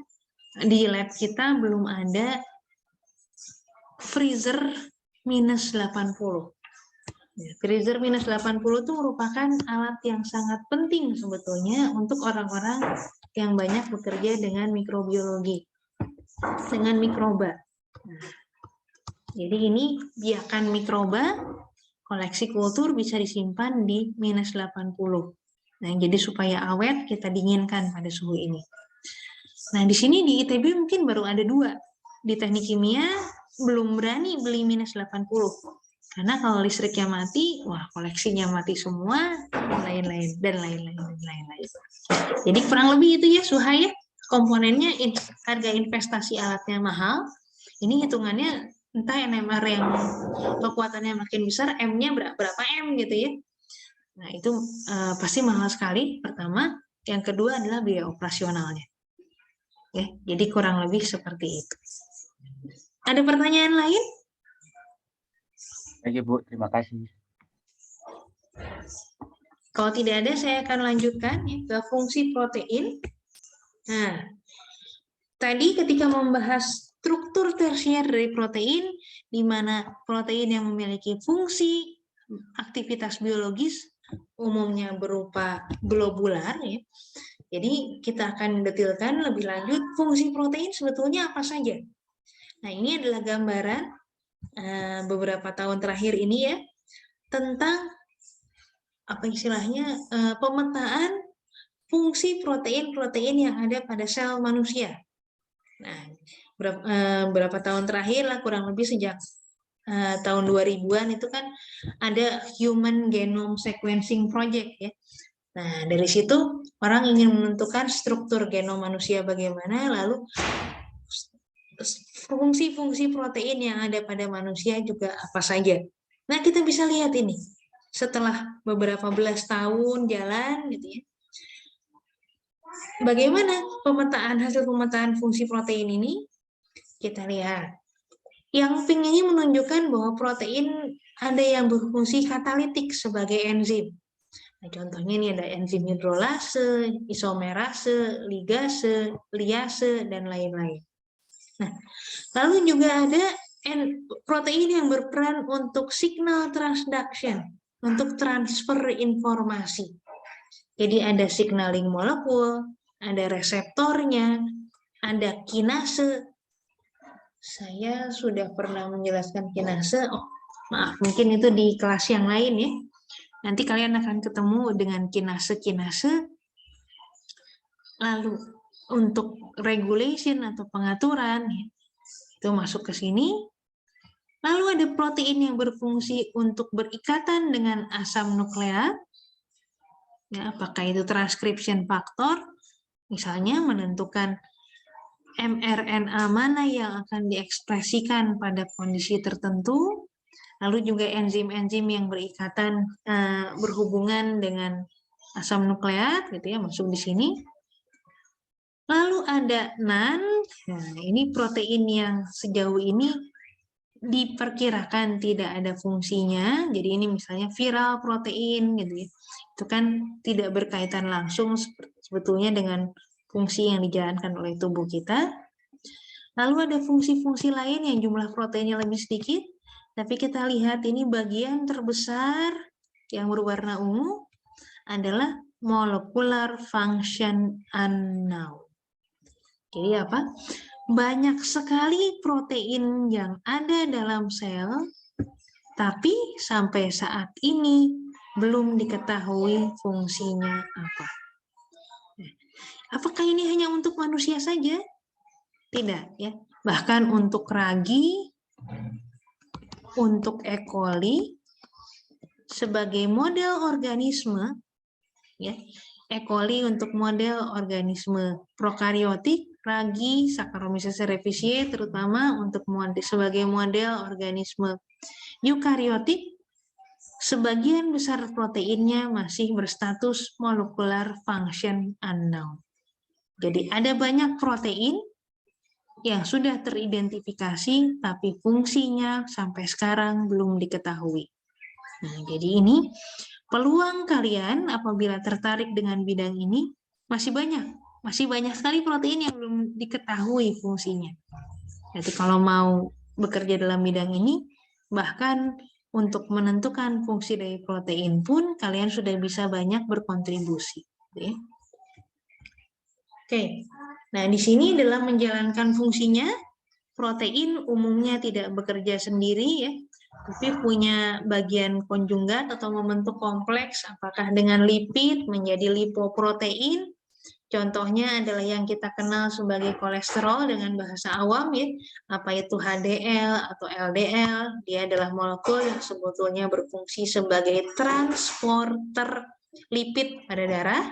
di lab kita belum ada freezer minus 80. Freezer minus 80 itu merupakan alat yang sangat penting sebetulnya untuk orang-orang yang banyak bekerja dengan mikrobiologi, dengan mikroba. Nah, jadi ini biakan mikroba, koleksi kultur bisa disimpan di minus 80. Nah, jadi supaya awet kita dinginkan pada suhu ini. Nah, di sini di ITB mungkin baru ada 2. Di teknik kimia belum berani beli minus 80. Karena kalau listriknya mati, wah koleksinya mati semua, lain-lain, dan lain-lain, dan lain-lain. Jadi kurang lebih itu ya, Suha ya. Komponennya, harga investasi alatnya mahal. Ini hitungannya entah NMR yang kekuatannya makin besar, M-nya berapa M gitu ya. Nah, itu pasti mahal sekali, pertama. Yang kedua adalah biaya operasionalnya. Ya, jadi kurang lebih seperti itu. Ada pertanyaan lain? Baik, Ibu, terima kasih. Kalau tidak ada, saya akan lanjutkan ya, ke fungsi protein. Nah, tadi ketika membahas struktur tersier dari protein, di mana protein yang memiliki fungsi aktivitas biologis umumnya berupa globular ya. Jadi kita akan detilkan lebih lanjut fungsi protein sebetulnya apa saja. Nah, ini adalah gambaran beberapa tahun terakhir ini ya tentang apa istilahnya pemetaan fungsi protein-protein yang ada pada sel manusia. Nah, berapa tahun terakhir lah, kurang lebih sejak tahun 2000-an itu kan ada Human Genome Sequencing Project ya. Nah, dari situ orang ingin menentukan struktur genom manusia bagaimana, lalu fungsi-fungsi protein yang ada pada manusia juga apa saja. Nah, kita bisa lihat ini. Setelah beberapa belas tahun jalan gitu ya. Bagaimana hasil pemetaan fungsi protein ini? Kita lihat. Yang pink ini menunjukkan bahwa protein ada yang berfungsi katalitik sebagai enzim. Nah, contohnya ini ada enzim hidrolase, isomerase, ligase, liase, dan lain-lain. Nah, lalu juga ada protein yang berperan untuk signal transduction, untuk transfer informasi. Jadi ada signaling molekul, ada reseptornya, ada kinase. Saya sudah pernah menjelaskan kinase. Oh, maaf, mungkin itu di kelas yang lain ya. Nanti kalian akan ketemu dengan kinase-kinase. Lalu untuk regulation atau pengaturan, ya, itu masuk ke sini. Lalu ada protein yang berfungsi untuk berikatan dengan asam nukleat, ya, apakah itu transcription factor, misalnya menentukan mRNA mana yang akan diekspresikan pada kondisi tertentu, lalu juga enzim-enzim yang berikatan berhubungan dengan asam nukleat, gitu ya, masuk di sini. Lalu ada NAN, nah ini protein yang sejauh ini diperkirakan tidak ada fungsinya, jadi ini misalnya viral protein, gitu ya. Itu kan tidak berkaitan langsung sebetulnya dengan fungsi yang dijalankan oleh tubuh kita. Lalu ada fungsi-fungsi lain yang jumlah proteinnya lebih sedikit, tapi kita lihat ini bagian terbesar yang berwarna ungu adalah molecular function unknown. Jadi apa? Banyak sekali protein yang ada dalam sel, tapi sampai saat ini belum diketahui fungsinya apa. Apakah ini hanya untuk manusia saja? Tidak, ya. Bahkan untuk ragi, untuk E. coli, sebagai model organisme, ya, E. coli untuk model organisme prokariotik, ragi, Saccharomyces cerevisiae terutama untuk sebagai model organisme eukariotik, sebagian besar proteinnya masih berstatus molecular function unknown. Jadi ada banyak protein yang sudah teridentifikasi, tapi fungsinya sampai sekarang belum diketahui. Nah, jadi ini peluang kalian apabila tertarik dengan bidang ini masih banyak sekali protein yang belum diketahui fungsinya. Jadi kalau mau bekerja dalam bidang ini, bahkan untuk menentukan fungsi dari protein pun kalian sudah bisa banyak berkontribusi. Oke. Nah, di sini dalam menjalankan fungsinya, protein umumnya tidak bekerja sendiri, ya, tapi punya bagian konjugat atau membentuk kompleks, apakah dengan lipid menjadi lipoprotein. Contohnya adalah yang kita kenal sebagai kolesterol dengan bahasa awam, ya, apa itu HDL atau LDL. Dia adalah molekul yang sebetulnya berfungsi sebagai transporter lipid pada darah.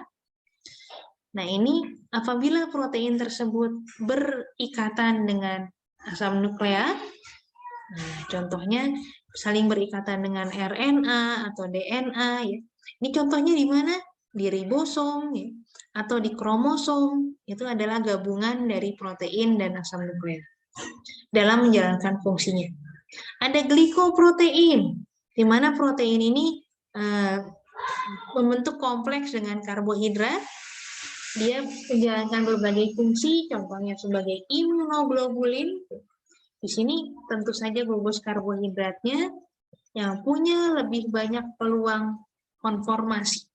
Nah, ini apabila protein tersebut berikatan dengan asam nukleat, nah, contohnya saling berikatan dengan RNA atau DNA, ya. Ini contohnya di mana? Di ribosom, ya, atau di kromosom. Itu adalah gabungan dari protein dan asam nukleat dalam menjalankan fungsinya. Ada glikoprotein, di mana protein ini membentuk kompleks dengan karbohidrat. Dia menjalankan berbagai fungsi, contohnya sebagai imunoglobulin. Di sini tentu saja gugus karbohidratnya yang punya lebih banyak peluang konformasi.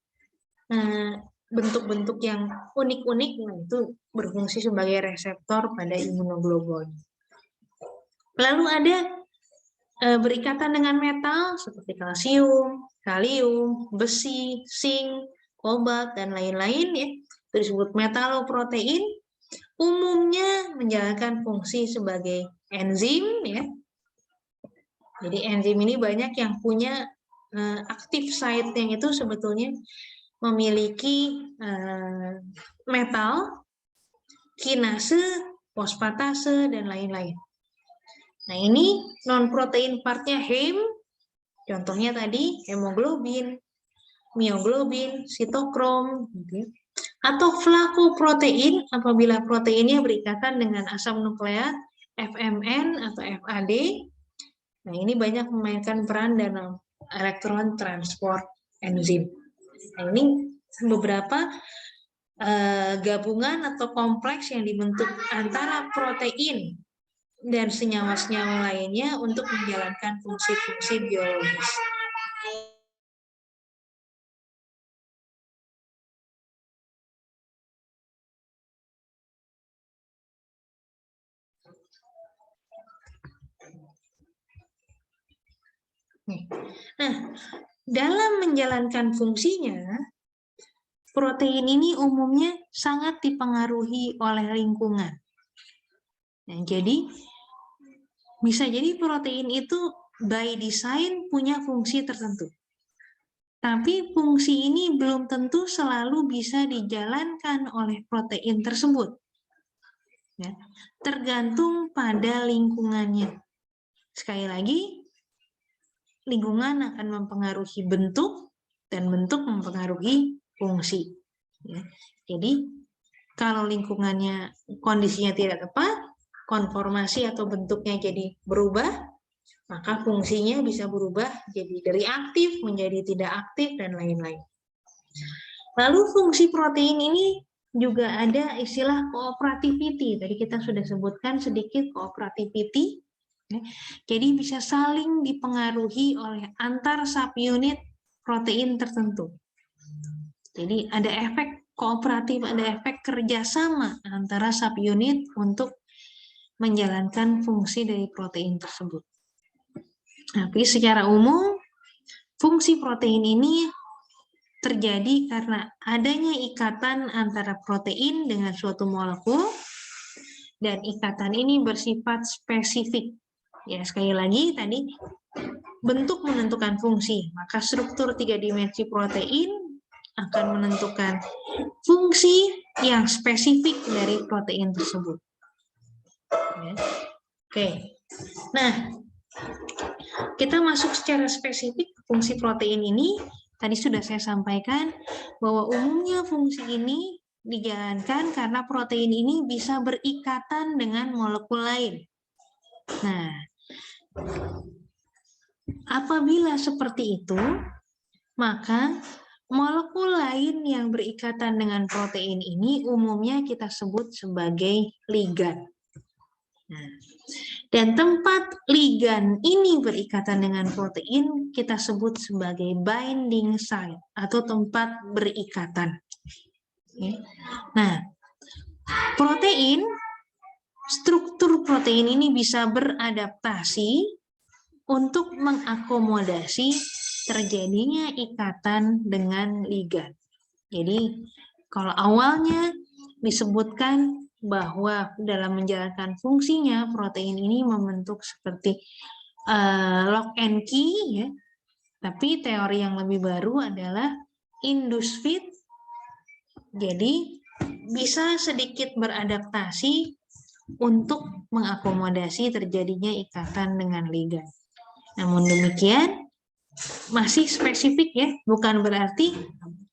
Bentuk-bentuk yang unik-unik, itu berfungsi sebagai reseptor pada imunoglobulin. Lalu ada berikatan dengan metal seperti kalsium, kalium, besi, zinc, kobalt, dan lain-lain, ya. Disebut metaloprotein, umumnya menjalankan fungsi sebagai enzim, ya. Jadi enzim ini banyak yang punya active site yang itu sebetulnya memiliki metal, kinase, fosfatase, dan lain-lain. Nah, ini non-protein partnya heme, contohnya tadi hemoglobin, mioglobin, sitokrom, gitu. Atau flakoprotein apabila proteinnya berikatan dengan asam nukleat, FMN atau FAD. Nah, ini banyak memainkan peran dalam elektron transport enzim. Nah, ini beberapa gabungan atau kompleks yang dibentuk antara protein dan senyawa-senyawa lainnya untuk menjalankan fungsi-fungsi biologis. Nah, dalam menjalankan fungsinya, protein ini umumnya sangat dipengaruhi oleh lingkungan. Nah, jadi bisa jadi protein itu by design punya fungsi tertentu. Tapi fungsi ini belum tentu selalu bisa dijalankan oleh protein tersebut. Ya, tergantung pada lingkungannya. Sekali lagi, lingkungan akan mempengaruhi bentuk dan bentuk mempengaruhi fungsi. Ya, jadi kalau lingkungannya kondisinya tidak tepat, konformasi atau bentuknya jadi berubah, maka fungsinya bisa berubah jadi dari aktif menjadi tidak aktif dan lain-lain. Lalu fungsi protein ini juga ada istilah cooperativity. Tadi kita sudah sebutkan sedikit cooperativity. Jadi bisa saling dipengaruhi oleh antar subunit protein tertentu. Jadi ada efek kooperatif, ada efek kerjasama antara subunit untuk menjalankan fungsi dari protein tersebut. Tapi secara umum, fungsi protein ini terjadi karena adanya ikatan antara protein dengan suatu molekul, dan ikatan ini bersifat spesifik. Ya, sekali lagi tadi, bentuk menentukan fungsi, maka struktur 3 dimensi protein akan menentukan fungsi yang spesifik dari protein tersebut. Ya. Oke, nah kita masuk secara spesifik fungsi protein ini. Tadi sudah saya sampaikan bahwa umumnya fungsi ini dijalankan karena protein ini bisa berikatan dengan molekul lain. Nah, apabila seperti itu, maka molekul lain yang berikatan dengan protein ini umumnya kita sebut sebagai ligan. Nah, dan tempat ligan ini berikatan dengan protein kita sebut sebagai binding site atau tempat berikatan. Nah, protein, struktur protein ini bisa beradaptasi untuk mengakomodasi terjadinya ikatan dengan ligan. Jadi, kalau awalnya disebutkan bahwa dalam menjalankan fungsinya protein ini membentuk seperti lock and key, ya. Tapi teori yang lebih baru adalah induce fit. Jadi bisa sedikit beradaptasi untuk mengakomodasi terjadinya ikatan dengan ligan. Namun demikian masih spesifik, ya, bukan berarti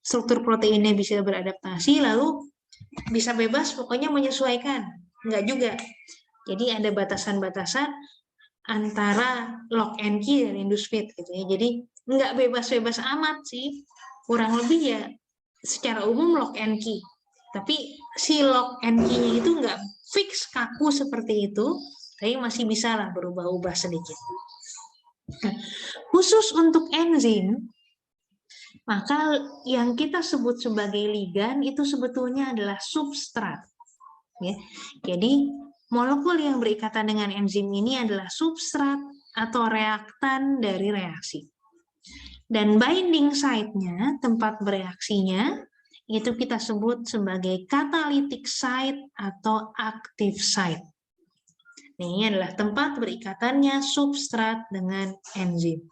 struktur proteinnya bisa beradaptasi lalu bisa bebas pokoknya menyesuaikan, enggak juga. Jadi ada batasan-batasan antara lock and key dan induce fit gitu ya. Jadi enggak bebas-bebas amat sih, kurang lebih ya secara umum lock and key. Tapi si lock and key-nya itu enggak fix kaku seperti itu, tapi masih bisa lah berubah-ubah sedikit. Nah, khusus untuk enzim, maka yang kita sebut sebagai ligan itu sebetulnya adalah substrat. Ya. Jadi molekul yang berikatan dengan enzim ini adalah substrat atau reaktan dari reaksi. Dan binding site-nya, tempat bereaksinya, itu kita sebut sebagai catalytic site atau active site. Ini adalah tempat berikatannya substrat dengan enzim.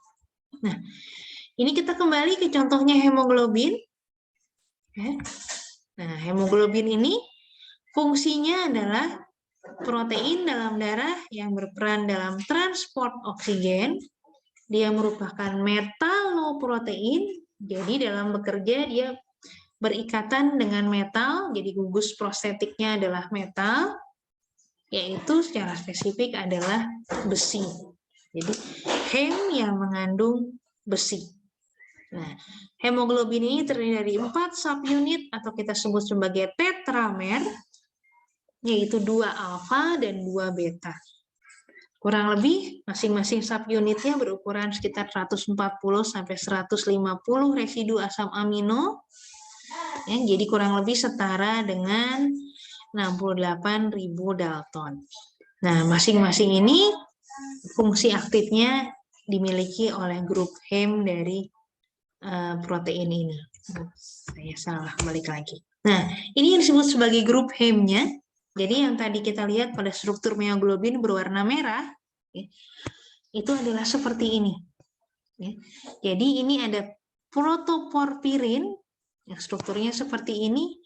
Nah, ini kita kembali ke contohnya hemoglobin. Nah, hemoglobin ini fungsinya adalah protein dalam darah yang berperan dalam transport oksigen. Dia merupakan metaloprotein, jadi dalam bekerja dia berikatan dengan metal, jadi gugus prostetiknya adalah metal, yaitu secara spesifik adalah besi. Jadi hem yang mengandung besi. Nah, hemoglobin ini terdiri dari 4 subunit atau kita sebut sebagai tetramer, yaitu 2 alfa dan 2 beta. Kurang lebih masing-masing subunitnya berukuran sekitar 140 sampai 150 residu asam amino. Ya, jadi kurang lebih setara dengan 68.000 Dalton. Nah, masing-masing ini fungsi aktifnya dimiliki oleh grup hem dari protein ini. Saya salah, balik lagi. Nah, ini yang disebut sebagai grup hemnya. Jadi yang tadi kita lihat pada struktur mioglobin berwarna merah, ya, itu adalah seperti ini. Ya. Jadi ini ada protoporfirin, yang strukturnya seperti ini.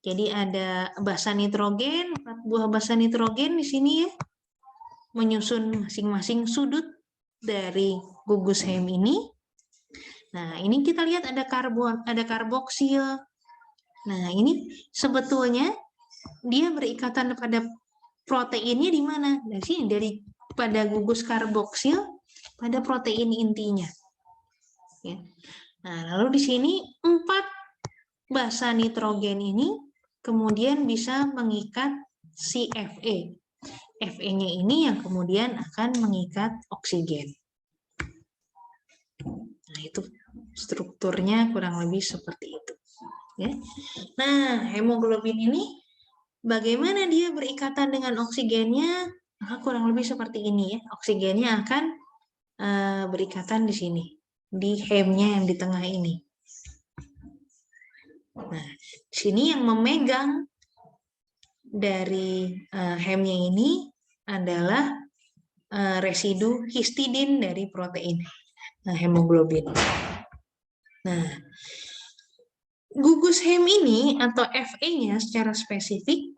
Jadi ada basa nitrogen, 4 buah basa nitrogen di sini ya, menyusun masing-masing sudut dari gugus hem ini. Nah, ini kita lihat ada karbon, ada karboksil. Nah, ini sebetulnya dia berikatan pada proteinnya di mana? Dari sini, dari pada gugus karboksil pada protein intinya. Ya. Nah, lalu di sini 4 basa nitrogen ini kemudian bisa mengikat si Fe. Fe-nya ini yang kemudian akan mengikat oksigen. Nah, itu strukturnya kurang lebih seperti itu. Ya. Nah, hemoglobin ini bagaimana dia berikatan dengan oksigennya? Maka kurang lebih seperti ini ya. Oksigennya akan berikatan di sini, di hemnya yang di tengah ini. Nah, di sini yang memegang dari hemnya ini adalah residu histidin dari protein hemoglobin. Nah, gugus hem ini atau Fe-nya secara spesifik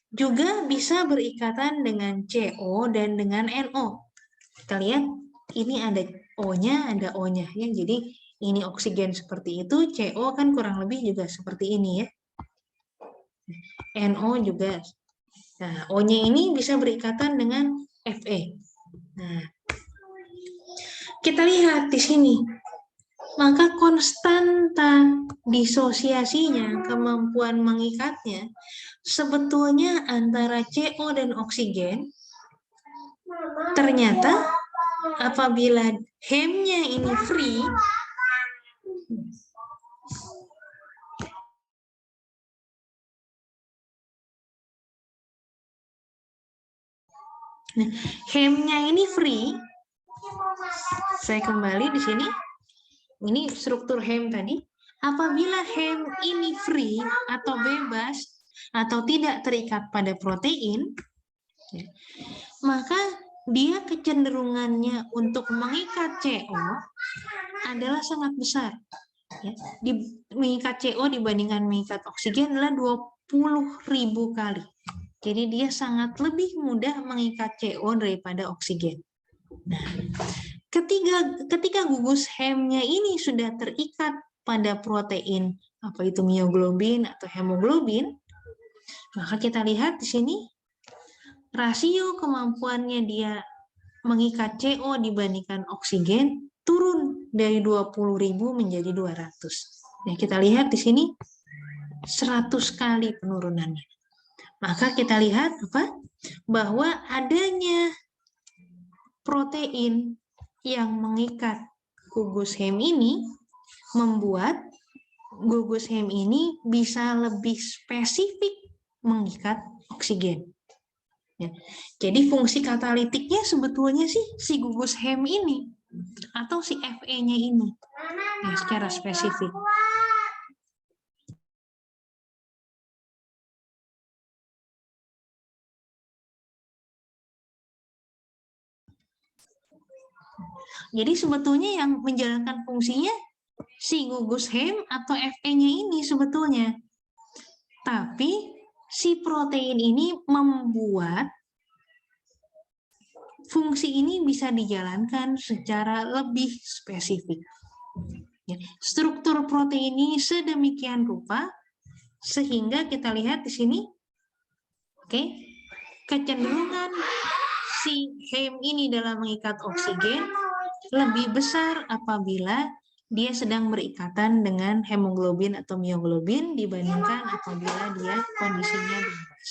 juga bisa berikatan dengan CO dan dengan NO. Kita lihat ini ada O-nya, ada O-nya ya. Jadi ini oksigen seperti itu, CO kan kurang lebih juga seperti ini ya. NO juga. Nah, O-nya ini bisa berikatan dengan Fe. Nah, kita lihat di sini. Maka konstanta disosiasinya, kemampuan mengikatnya, sebetulnya antara CO dan oksigen, ternyata apabila hemnya ini free, nah, hemnya ini free, saya kembali di sini, ini struktur hem tadi, apabila hem ini free atau bebas atau tidak terikat pada protein, ya, maka dia kecenderungannya untuk mengikat CO adalah sangat besar. Ya, mengikat CO dibandingkan mengikat oksigen adalah 20.000 kali. Jadi dia sangat lebih mudah mengikat CO daripada oksigen. Nah, ketika gugus hemnya ini sudah terikat pada protein, apa itu mioglobin atau hemoglobin, maka kita lihat di sini rasio kemampuannya dia mengikat CO dibandingkan oksigen turun dari 20.000 menjadi 200. Ya, kita lihat di sini 100 kali penurunannya. Maka kita lihat apa? Bahwa adanya protein yang mengikat gugus hem ini membuat gugus hem ini bisa lebih spesifik mengikat oksigen. Ya. Jadi fungsi katalitiknya sebetulnya sih si gugus hem ini atau si Fe-nya ini ya, secara spesifik. Jadi sebetulnya yang menjalankan fungsinya si gugus hem atau Fe-nya ini sebetulnya. Tapi si protein ini membuat fungsi ini bisa dijalankan secara lebih spesifik. Struktur protein ini sedemikian rupa sehingga kita lihat di sini, oke, kecenderungan si hem ini dalam mengikat oksigen lebih besar apabila dia sedang berikatan dengan hemoglobin atau mioglobin dibandingkan apabila dia kondisinya bebas.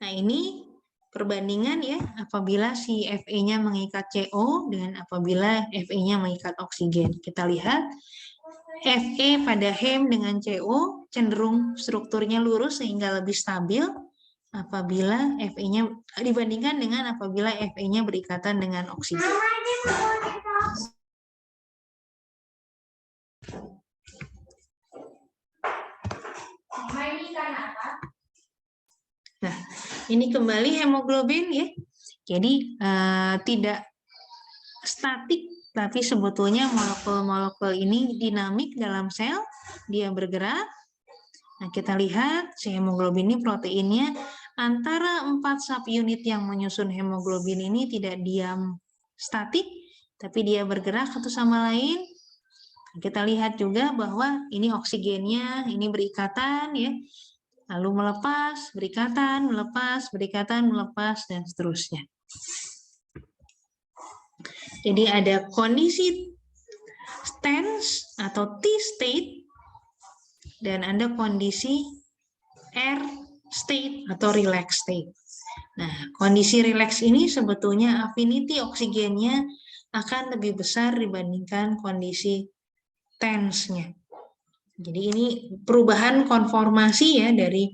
Nah, ini perbandingan ya apabila si Fe-nya mengikat CO dan apabila Fe-nya mengikat oksigen. Kita lihat Fe pada hem dengan CO cenderung strukturnya lurus sehingga lebih stabil apabila Fe-nya dibandingkan dengan apabila Fe-nya berikatan dengan oksigen. Nah, ini kembali hemoglobin ya. Jadi tidak statik, tapi sebetulnya molekul-molekul ini dinamik dalam sel, dia bergerak. Nah, kita lihat si hemoglobin ini proteinnya antara 4 subunit yang menyusun hemoglobin ini tidak diam statik, tapi dia bergerak satu sama lain. Kita lihat juga bahwa ini oksigennya, ini berikatan ya. Lalu melepas, berikatan, melepas, dan seterusnya. Jadi ada kondisi tense atau T-state, dan ada kondisi R-state atau relax state. Nah, kondisi relax ini sebetulnya affinity oksigennya akan lebih besar dibandingkan kondisi tense-nya. Jadi ini perubahan konformasi ya dari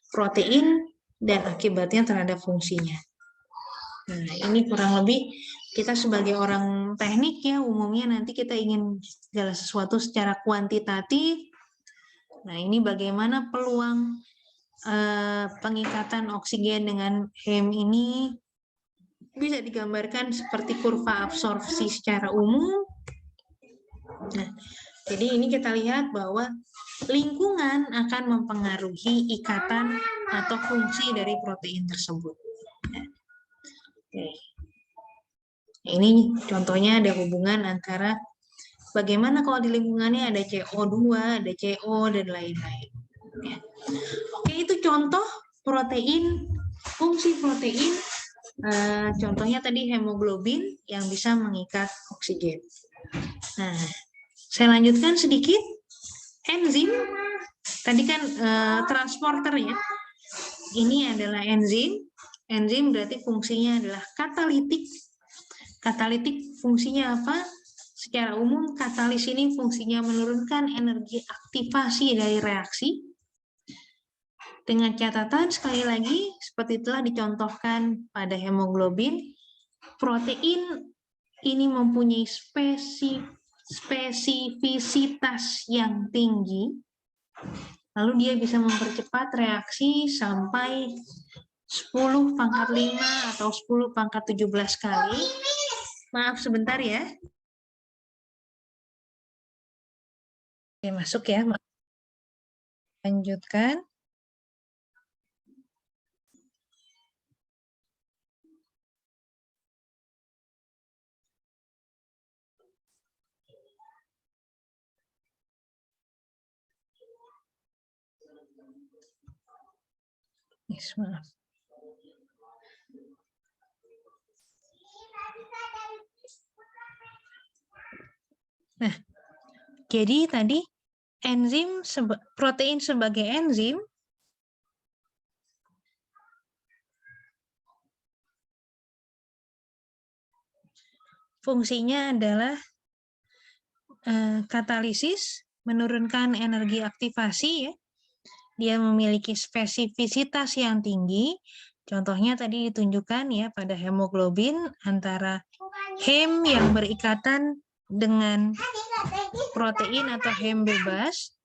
protein dan akibatnya terhadap fungsinya. Nah, ini kurang lebih kita sebagai orang teknik ya, umumnya nanti kita ingin segala sesuatu secara kuantitatif. Nah, ini bagaimana peluang pengikatan oksigen dengan heme ini bisa digambarkan seperti kurva absorpsi secara umum. Nah, jadi ini kita lihat bahwa lingkungan akan mempengaruhi ikatan atau fungsi dari protein tersebut. Oke. Ini contohnya ada hubungan antara bagaimana kalau di lingkungannya ada CO2, ada CO, dan lain-lain. Oke, itu contoh protein, fungsi protein. Contohnya tadi hemoglobin yang bisa mengikat oksigen. Nah, saya lanjutkan sedikit. Enzim, tadi kan transporter ya. Ini adalah enzim. Enzim berarti fungsinya adalah katalitik. Katalitik fungsinya apa? Secara umum katalis ini fungsinya menurunkan energi aktivasi dari reaksi. Dengan catatan sekali lagi seperti telah dicontohkan pada hemoglobin, protein ini mempunyai spesifisitas yang tinggi, lalu dia bisa mempercepat reaksi sampai 10 pangkat 5 atau 10 pangkat 17 kali. Maaf sebentar ya. Oke, masuk ya. Lanjutkan. Yes, maaf. Nah, jadi tadi enzim protein sebagai enzim fungsinya adalah katalisis, menurunkan energi aktivasi ya. Dia memiliki spesifisitas yang tinggi. Contohnya tadi ditunjukkan ya pada hemoglobin antara heme yang berikatan dengan protein atau heme bebas.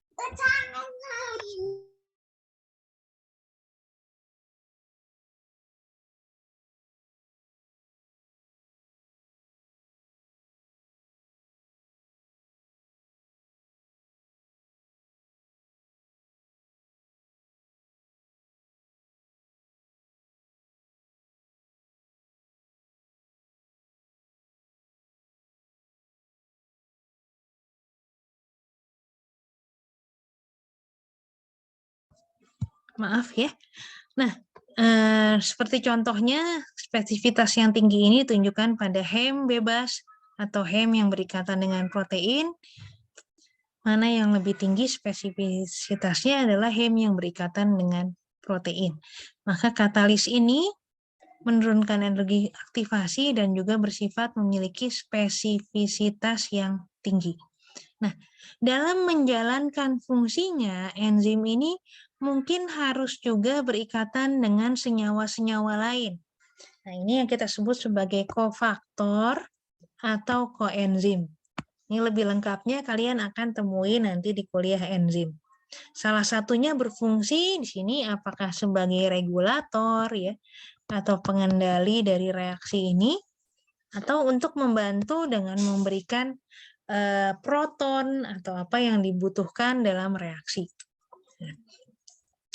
Maaf ya. Nah, seperti contohnya spesifitas yang tinggi ini ditunjukkan pada heme bebas atau heme yang berikatan dengan protein. Mana yang lebih tinggi spesifisitasnya adalah heme yang berikatan dengan protein. Maka katalis ini menurunkan energi aktivasi dan juga bersifat memiliki spesifisitas yang tinggi. Nah, dalam menjalankan fungsinya, enzim ini mungkin harus juga berikatan dengan senyawa-senyawa lain. Nah, ini yang kita sebut sebagai kofaktor atau koenzim. Ini lebih lengkapnya kalian akan temui nanti di kuliah enzim. Salah satunya berfungsi di sini apakah sebagai regulator ya atau pengendali dari reaksi ini, atau untuk membantu dengan memberikan proton atau apa yang dibutuhkan dalam reaksi.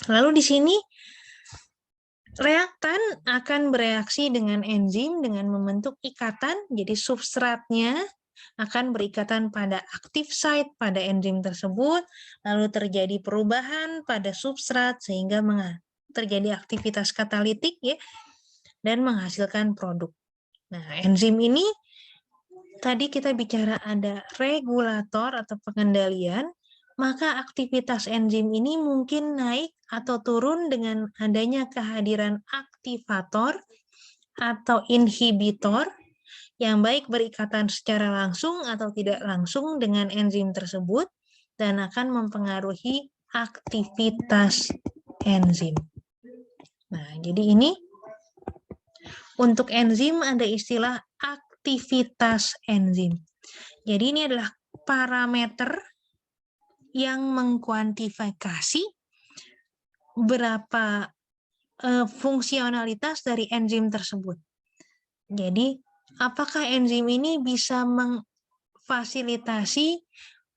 Lalu di sini reaktan akan bereaksi dengan enzim dengan membentuk ikatan, jadi substratnya akan berikatan pada active site pada enzim tersebut, lalu terjadi perubahan pada substrat sehingga terjadi aktivitas katalitik ya, dan menghasilkan produk. Nah, enzim ini tadi kita bicara ada regulator atau pengendalian, maka aktivitas enzim ini mungkin naik atau turun dengan adanya kehadiran aktivator atau inhibitor yang baik berikatan secara langsung atau tidak langsung dengan enzim tersebut dan akan mempengaruhi aktivitas enzim. Nah, jadi ini untuk enzim ada istilah aktivitas enzim. Jadi ini adalah parameter yang mengkuantifikasi berapa fungsionalitas dari enzim tersebut. Jadi apakah enzim ini bisa memfasilitasi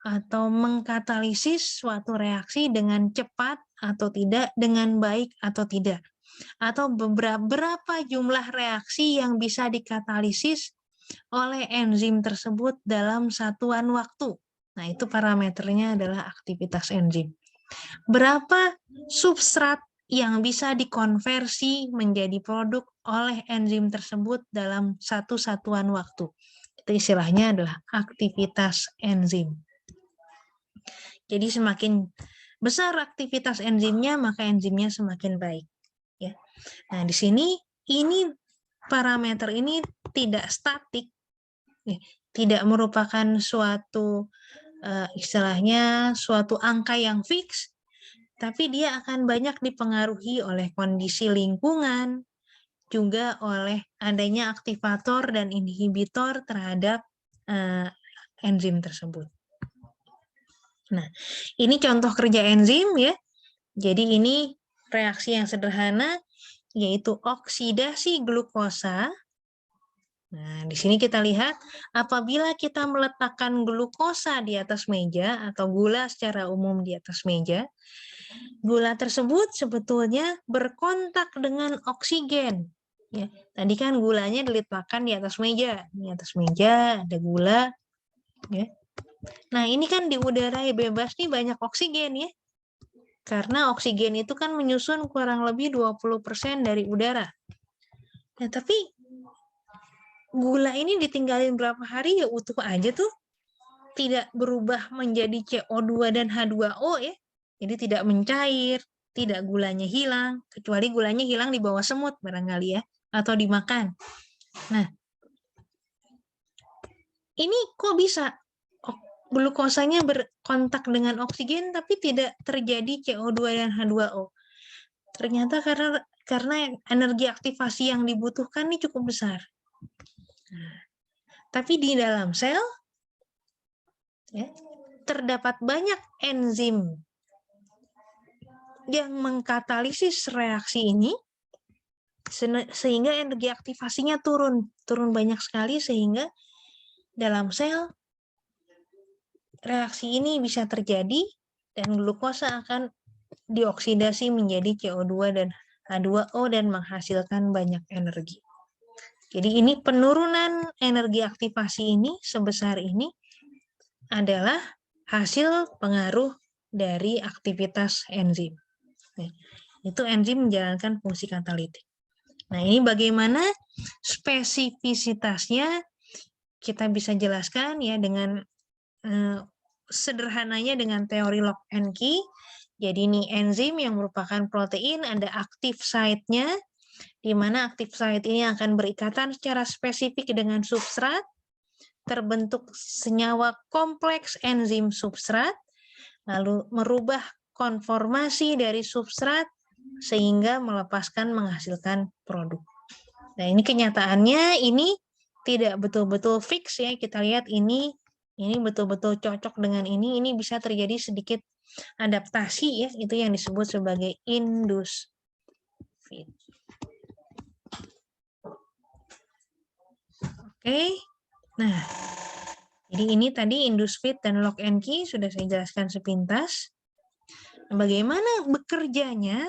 atau mengkatalisis suatu reaksi dengan cepat atau tidak, dengan baik atau tidak. Atau berapa jumlah reaksi yang bisa dikatalisis oleh enzim tersebut dalam satuan waktu. Nah, itu parameternya adalah aktivitas enzim. Berapa substrat yang bisa dikonversi menjadi produk oleh enzim tersebut dalam satu satuan waktu. Itu istilahnya adalah aktivitas enzim. Jadi semakin besar aktivitas enzimnya, maka enzimnya semakin baik. Ya. Nah, di sini ini parameter ini tidak statik, ya, tidak merupakan suatu istilahnya suatu angka yang fix, tapi dia akan banyak dipengaruhi oleh kondisi lingkungan, juga oleh adanya aktivator dan inhibitor terhadap enzim tersebut. Nah, ini contoh kerja enzim ya. Jadi ini reaksi yang sederhana, yaitu oksidasi glukosa. Nah, di sini kita lihat apabila kita meletakkan glukosa di atas meja atau gula secara umum di atas meja, gula tersebut sebetulnya berkontak dengan oksigen. Ya, tadi kan gulanya diletakkan di atas meja. Di atas meja ada gula. Ya. Nah, ini kan di udara bebas nih banyak oksigen ya. Karena oksigen itu kan menyusun kurang lebih 20% dari udara. Nah, tapi gula ini ditinggalin berapa hari ya utuh aja tuh. Tidak berubah menjadi CO2 dan H2O ya. Jadi tidak mencair, tidak gulanya hilang, kecuali gulanya hilang di bawah semut barangkali ya, atau dimakan. Nah, ini kok bisa glukosanya berkontak dengan oksigen tapi tidak terjadi CO2 dan H2O. Ternyata karena energi aktivasi yang dibutuhkan ini cukup besar. Nah, tapi di dalam sel ya, terdapat banyak enzim yang mengkatalisis reaksi ini sehingga energi aktivasinya turun banyak sekali sehingga dalam sel reaksi ini bisa terjadi dan glukosa akan dioksidasi menjadi CO2 dan H2O dan menghasilkan banyak energi. Jadi ini penurunan energi aktivasi ini sebesar ini adalah hasil pengaruh dari aktivitas enzim. Itu enzim menjalankan fungsi katalitik. Nah, ini bagaimana spesifisitasnya kita bisa jelaskan ya dengan sederhananya dengan teori lock and key. Jadi ini enzim yang merupakan protein, ada active site-nya, di mana active site ini akan berikatan secara spesifik dengan substrat, terbentuk senyawa kompleks enzim substrat, lalu merubah konformasi dari substrat sehingga menghasilkan produk. Nah, ini kenyataannya ini tidak betul-betul fix ya. Kita lihat ini Ini betul-betul cocok dengan ini bisa terjadi sedikit adaptasi ya, itu yang disebut sebagai induced fit. Oke. Nah, jadi ini tadi induced fit dan lock and key sudah saya jelaskan sepintas. Bagaimana bekerjanya?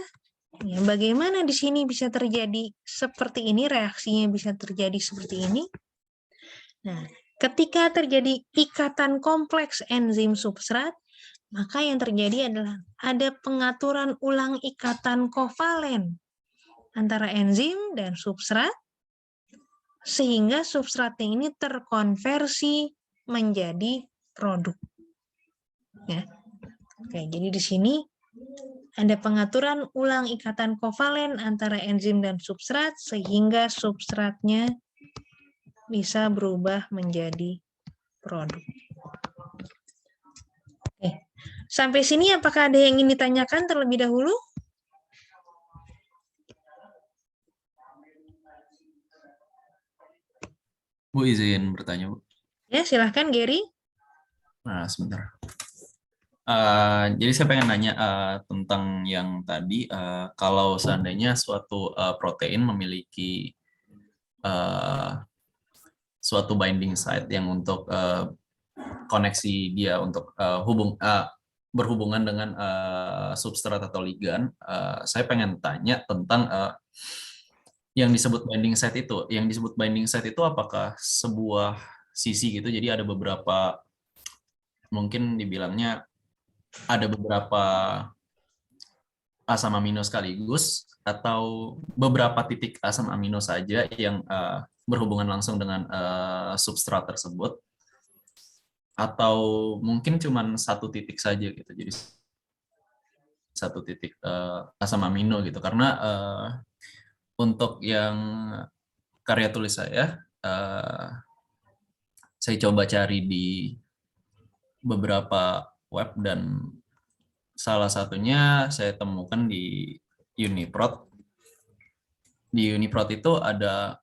Ya, bagaimana di sini bisa terjadi seperti ini, reaksinya bisa terjadi seperti ini? Nah, ketika terjadi ikatan kompleks enzim substrat, maka yang terjadi adalah ada pengaturan ulang ikatan kovalen antara enzim dan substrat, sehingga substratnya ini terkonversi menjadi produk. Ya. Oke, jadi di sini ada pengaturan ulang ikatan kovalen antara enzim dan substrat sehingga substratnya bisa berubah menjadi produk. Oke. Sampai sini apakah ada yang ingin ditanyakan terlebih dahulu? Bu, izin bertanya, Bu. Ya, silahkan Gary. Nah, sebentar. Jadi saya pengen nanya tentang yang tadi, kalau seandainya suatu protein memiliki suatu binding site yang untuk koneksi dia untuk berhubungan dengan substrat atau ligan, saya pengen tanya tentang yang disebut binding site itu. Yang disebut binding site itu apakah sebuah sisi gitu? Jadi ada beberapa, mungkin dibilangnya ada beberapa asam amino sekaligus, atau beberapa titik asam amino saja yang berhubungan langsung dengan substrat tersebut, atau mungkin cuma satu titik saja gitu, jadi satu titik asam amino gitu. Karena untuk yang karya tulis saya coba cari di beberapa web, dan salah satunya saya temukan di Uniprot. Di Uniprot itu ada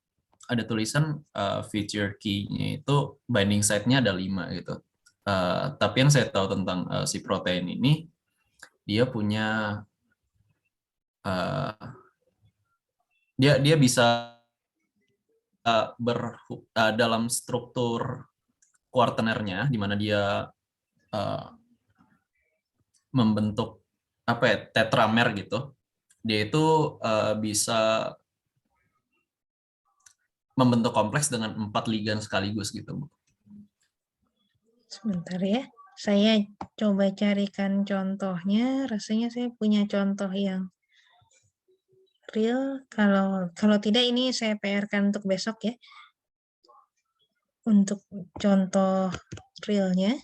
tulisan feature key-nya itu binding site-nya ada 5 gitu. Tapi yang saya tahu tentang si protein ini, dia punya dia bisa dalam struktur kuartenernya, di mana dia membentuk tetramer gitu. Dia itu bisa membentuk kompleks dengan 4 ligan sekaligus gitu, Bu. Sebentar ya, saya coba carikan contohnya. Rasanya saya punya contoh yang real. Kalau tidak ini saya PR-kan untuk besok ya. Untuk contoh realnya.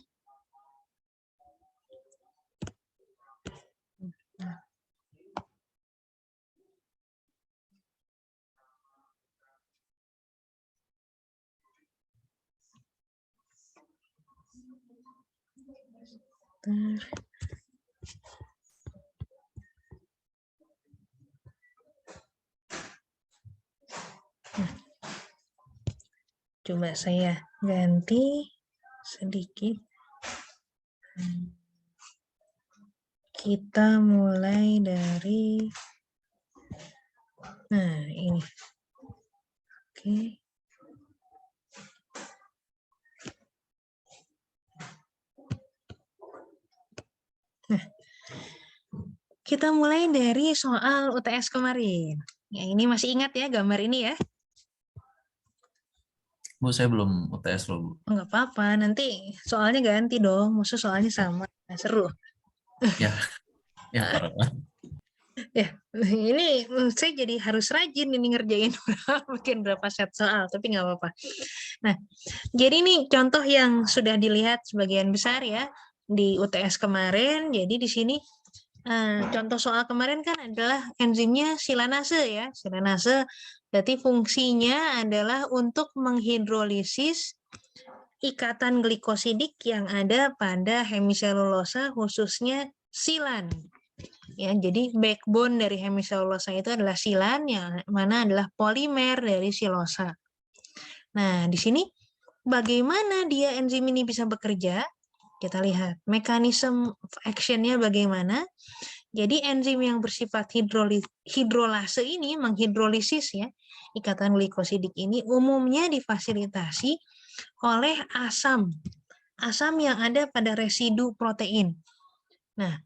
Coba saya ganti sedikit. Kita mulai dari, nah ini. Oke. Nah, kita mulai dari soal UTS kemarin. Ya, ini masih ingat ya gambar ini ya? Bu, saya belum UTS loh, Bu. Oh, nggak apa-apa, nanti soalnya ganti dong, maksud soalnya sama, nah, seru. Ya, parah banget. Ya, ini saya jadi harus rajin ini ngerjain bikin berapa set soal, tapi nggak apa-apa. Nah, jadi ini contoh yang sudah dilihat sebagian besar ya di UTS kemarin. Jadi di sini contoh soal kemarin kan adalah enzimnya silanase ya. Silanase berarti fungsinya adalah untuk menghidrolisis ikatan glikosidik yang ada pada hemiselulosa, khususnya silan. Ya, jadi backbone dari hemiselulosa itu adalah silan, yang mana adalah polimer dari silosa. Nah, di sini bagaimana dia enzim ini bisa bekerja? Kita lihat mekanisme action-nya bagaimana. Jadi enzim yang bersifat hidrolase ini menghidrolisis ya ikatan glikosidik ini umumnya difasilitasi oleh asam yang ada pada residu protein. Nah,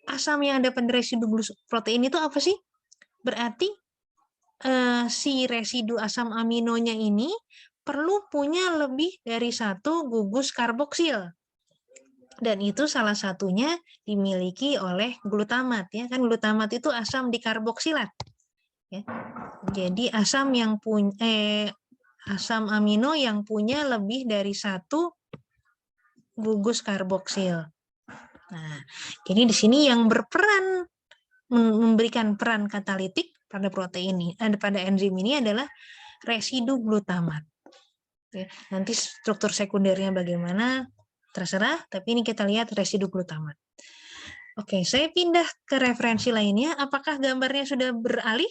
asam yang ada pada residu protein itu apa sih? Berarti si residu asam aminonya ini perlu punya lebih dari satu gugus karboksil. Dan itu salah satunya dimiliki oleh glutamat ya, kan glutamat itu asam dikarboksilat. Ya. Jadi asam amino yang punya lebih dari satu gugus karboksil. Nah, jadi di sini yang berperan memberikan peran katalitik pada protein ini, pada enzim ini adalah residu glutamat. Ya, nanti struktur sekundernya bagaimana terserah, tapi ini kita lihat residu glutamat. Oke, saya pindah ke referensi lainnya. Apakah gambarnya sudah beralih?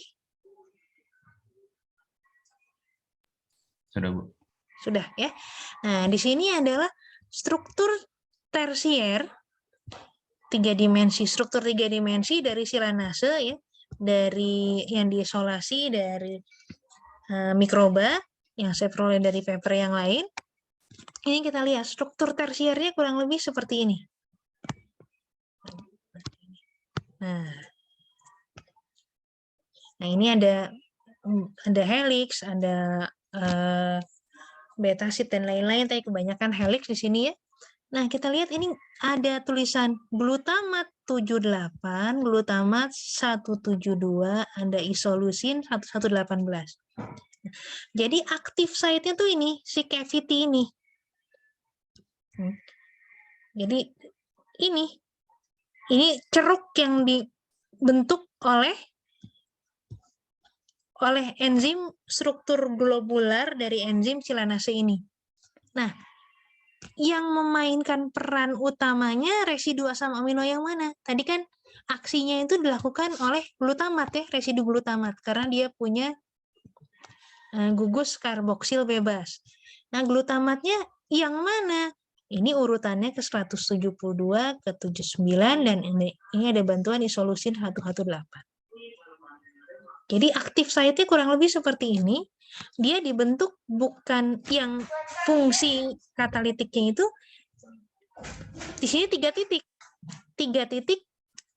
Sudah, Bu. Sudah ya. Nah, di sini adalah struktur tersier struktur tiga dimensi dari silanase ya, dari yang diisolasi dari mikroba yang saya peroleh dari paper yang lain. Ini kita lihat struktur tersiernya kurang lebih seperti ini. Nah ini ada helix, ada beta sheet dan lain-lain, tapi kebanyakan helix di sini ya. Nah, kita lihat ini ada tulisan glutamat 78, glutamat 172, ada isolusin 1118. Jadi aktif site-nya tuh ini, si cavity ini. Jadi ini ceruk yang dibentuk oleh enzim struktur globular dari enzim silanase ini. Nah, yang memainkan peran utamanya residu asam amino yang mana? Tadi kan aksinya itu dilakukan oleh glutamat ya, residu glutamat, karena dia punya gugus karboksil bebas. Nah, glutamatnya yang mana? Ini urutannya ke 172, ke 79, dan ini ada bantuan isolusin 118. Jadi aktif site-nya kurang lebih seperti ini. Dia dibentuk bukan yang fungsi katalitiknya itu di sini 3 titik. 3 titik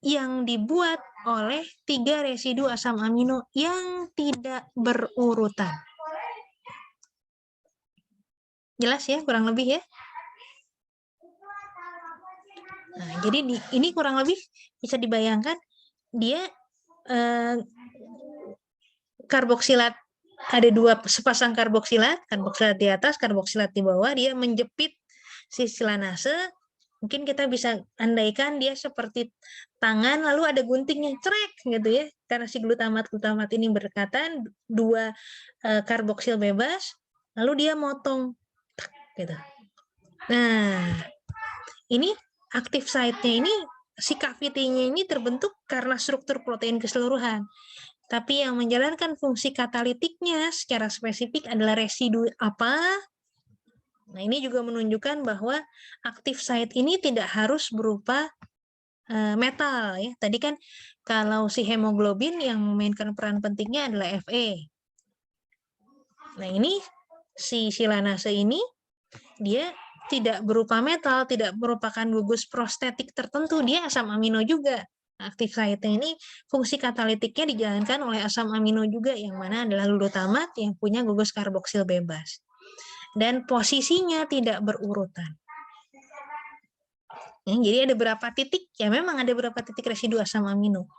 yang dibuat oleh 3 residu asam amino yang tidak berurutan. Jelas ya, kurang lebih ya. Nah, jadi ini kurang lebih bisa dibayangkan dia karboksilat, ada 2 sepasang karboksilat di atas, karboksilat di bawah, dia menjepit si silanase. Mungkin kita bisa andaikan dia seperti tangan, lalu ada guntingnya, cerek gitu ya, karena si glutamat ini berdekatan, 2 karboksil bebas, lalu dia motong, gitu. Nah, ini aktif site-nya ini, si cavity-nya ini terbentuk karena struktur protein keseluruhan. Tapi yang menjalankan fungsi katalitiknya secara spesifik adalah residu apa? Nah, ini juga menunjukkan bahwa aktif site ini tidak harus berupa metal ya. Tadi kan kalau si hemoglobin yang memainkan peran pentingnya adalah Fe. Nah, ini si silanase ini dia tidak berupa metal, tidak merupakan gugus prostetik tertentu, dia asam amino juga. Aktif site-nya ini fungsi katalitiknya dijalankan oleh asam amino juga, yang mana adalah glutamat yang punya gugus karboksil bebas. Dan posisinya tidak berurutan. Ya, jadi ada berapa titik? Ya memang ada berapa titik residu asam amino.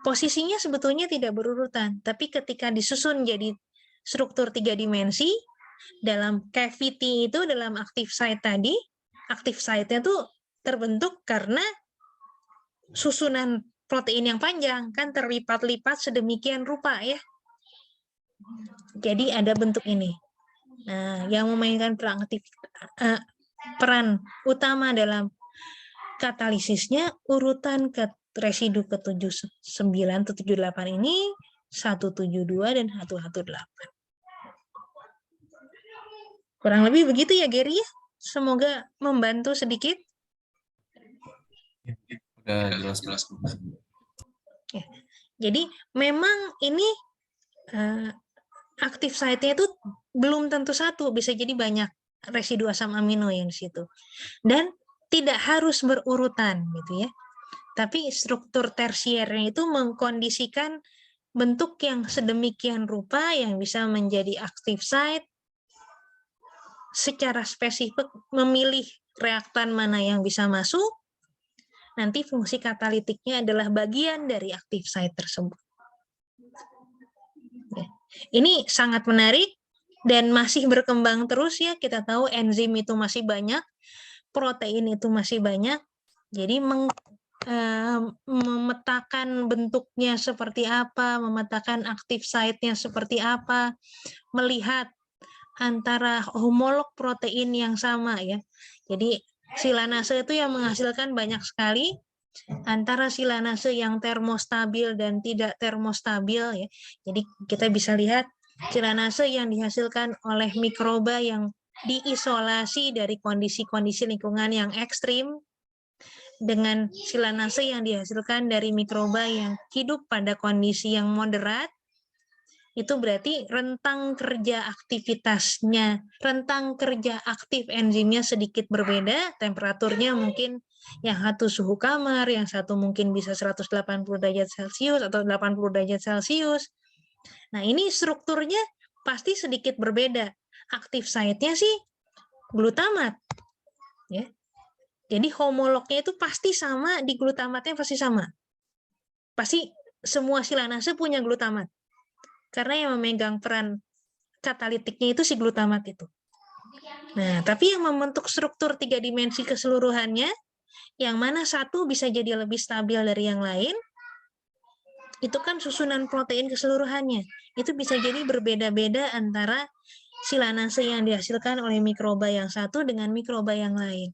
Posisinya sebetulnya tidak berurutan, tapi ketika disusun jadi struktur 3 dimensi, dalam cavity itu, dalam active site tadi, active site-nya tuh terbentuk karena susunan protein yang panjang, kan terlipat-lipat sedemikian rupa ya. Jadi ada bentuk ini. Nah, yang memainkan peran utama dalam katalisisnya urutan ke residu ke 79 atau 78 ini, 172 dan 118. Kurang lebih begitu ya, Gary ya. Semoga membantu sedikit. Udah jelas. Ya. Jadi memang ini aktif site-nya itu belum tentu satu, bisa jadi banyak residu asam amino yang di situ. Dan tidak harus berurutan gitu ya. Tapi struktur tersiernya itu mengkondisikan bentuk yang sedemikian rupa yang bisa menjadi active site secara spesifik memilih reaktan mana yang bisa masuk. Nanti fungsi katalitiknya adalah bagian dari active site tersebut. Ini sangat menarik dan masih berkembang terus ya. Kita tahu enzim itu masih banyak, protein itu masih banyak. Jadi memetakan bentuknya seperti apa, memetakan active site-nya seperti apa, melihat antara homolog protein yang sama ya. Jadi silanase itu yang menghasilkan banyak sekali antara silanase yang termostabil dan tidak termostabil ya. Jadi kita bisa lihat silanase yang dihasilkan oleh mikroba yang diisolasi dari kondisi-kondisi lingkungan yang ekstrim dengan silanase yang dihasilkan dari mikroba yang hidup pada kondisi yang moderat. Itu berarti rentang kerja aktivitasnya, rentang kerja aktif enzimnya sedikit berbeda, temperaturnya mungkin yang satu suhu kamar, yang satu mungkin bisa 180 derajat Celcius atau 80 derajat Celcius. Nah, ini strukturnya pasti sedikit berbeda. Aktif site-nya sih glutamat. Ya. Jadi homolognya itu pasti sama, di glutamatnya pasti sama. Pasti semua silanase punya glutamat. Karena yang memegang peran katalitiknya itu si glutamat itu. Nah, tapi yang membentuk struktur 3 dimensi keseluruhannya, yang mana satu bisa jadi lebih stabil dari yang lain, itu kan susunan protein keseluruhannya. Itu bisa jadi berbeda-beda antara silanase yang dihasilkan oleh mikroba yang satu dengan mikroba yang lain.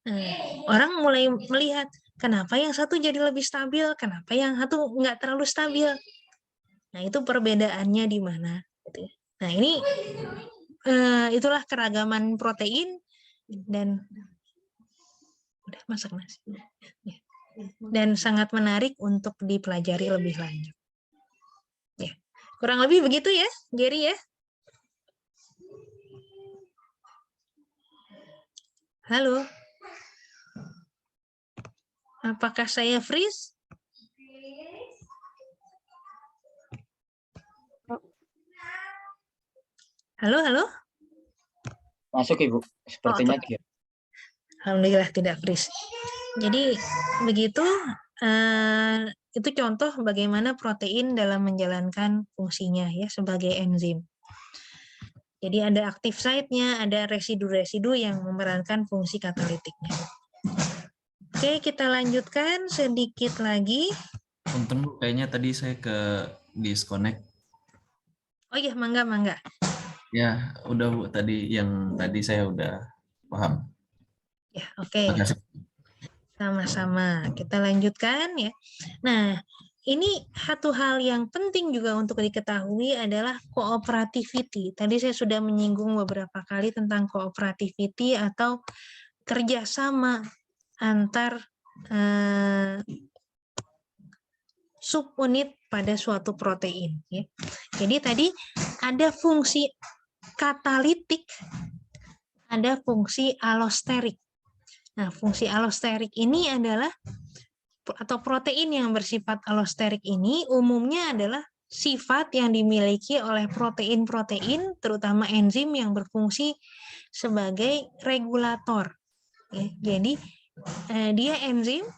Nah, orang mulai melihat, kenapa yang satu jadi lebih stabil, kenapa yang satu nggak terlalu stabil. Nah, itu perbedaannya di mana. Nah, ini itulah keragaman protein dan udah masak nasi. Dan sangat menarik untuk dipelajari lebih lanjut. Ya. Kurang lebih begitu ya, Gary ya. Halo. Apakah saya freeze? Halo, halo. Masuk Ibu, sepertinya dia. Alhamdulillah tidak freeze. Jadi begitu, itu contoh bagaimana protein dalam menjalankan fungsinya ya sebagai enzim. Jadi ada active site-nya, ada residu-residu yang memerankan fungsi katalitiknya. Oke, kita lanjutkan sedikit lagi. Punten Bu, kayaknya tadi saya ke disconnect. Oh iya, mangga. Ya, udah Bu, tadi saya udah paham. Ya, oke. Sama-sama. Kita lanjutkan ya. Nah, ini satu hal yang penting juga untuk diketahui adalah cooperativity. Tadi saya sudah menyinggung beberapa kali tentang cooperativity atau kerjasama antar subunit pada suatu protein. Ya. Jadi tadi ada fungsi katalitik, ada fungsi alosterik. Nah, fungsi alosterik ini adalah, atau protein yang bersifat alosterik ini umumnya adalah sifat yang dimiliki oleh protein-protein, terutama enzim yang berfungsi sebagai regulator. Ya, jadi dia enzim,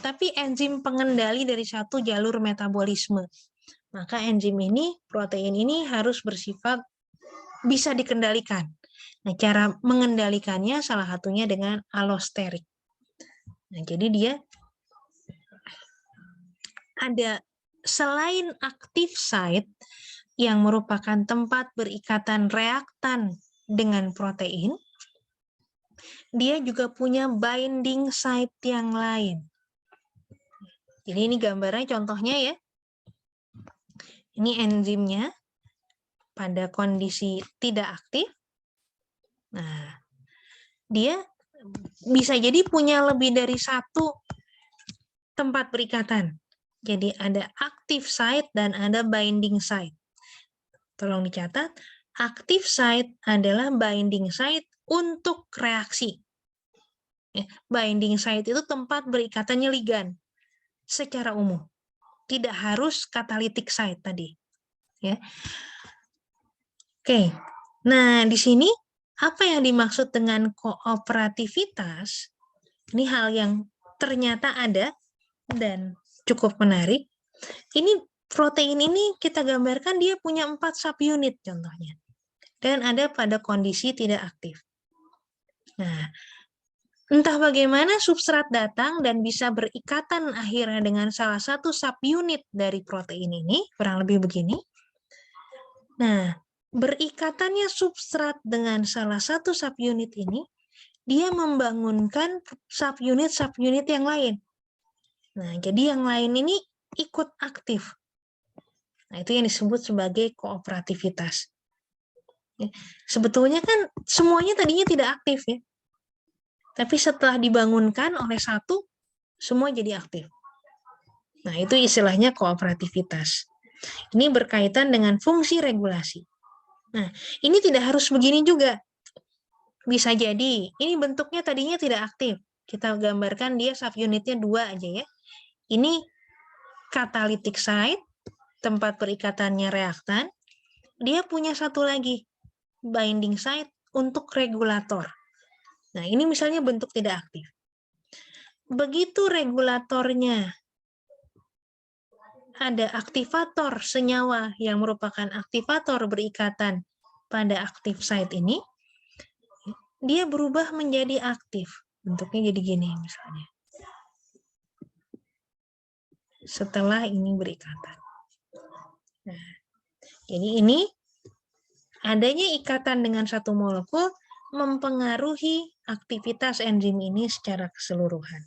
tapi enzim pengendali dari satu jalur metabolisme. Maka enzim ini, protein ini harus bersifat bisa dikendalikan. Nah, cara mengendalikannya salah satunya dengan alosterik. Nah, jadi dia ada selain active site yang merupakan tempat berikatan reaktan dengan protein, dia juga punya binding site yang lain. Jadi ini gambarnya contohnya ya. Ini enzimnya pada kondisi tidak aktif. Nah, dia bisa jadi punya lebih dari satu tempat berikatan. Jadi ada active site dan ada binding site. Tolong dicatat, active site adalah binding site untuk reaksi. Binding site itu tempat berikatannya ligan secara umum. Tidak harus catalytic site tadi. Ya. Oke. Nah, di sini apa yang dimaksud dengan kooperativitas? Ini hal yang ternyata ada dan cukup menarik. Ini protein ini kita gambarkan dia punya 4 subunit contohnya. Dan ada pada kondisi tidak aktif. Nah, entah bagaimana substrat datang dan bisa berikatan akhirnya dengan salah satu subunit dari protein ini, kurang lebih begini. Nah, berikatannya substrat dengan salah satu subunit ini, dia membangunkan subunit-subunit yang lain. Nah, jadi yang lain ini ikut aktif. Nah, itu yang disebut sebagai kooperativitas. Sebetulnya kan semuanya tadinya tidak aktif ya. Tapi setelah dibangunkan oleh satu, semua jadi aktif. Nah, itu istilahnya kooperativitas. Ini berkaitan dengan fungsi regulasi. Nah, ini tidak harus begini juga. Bisa jadi, ini bentuknya tadinya tidak aktif. Kita gambarkan dia subunitnya 2 aja ya. Ini catalytic site, tempat perikatannya reaktan. Dia punya satu lagi, binding site untuk regulator. Nah, ini misalnya bentuk tidak aktif. Begitu regulatornya ada aktivator senyawa yang merupakan aktivator berikatan pada aktif site ini, dia berubah menjadi aktif. Bentuknya jadi gini misalnya. Setelah ini berikatan. Nah, jadi ini adanya ikatan dengan satu molekul mempengaruhi aktivitas enzim ini secara keseluruhan.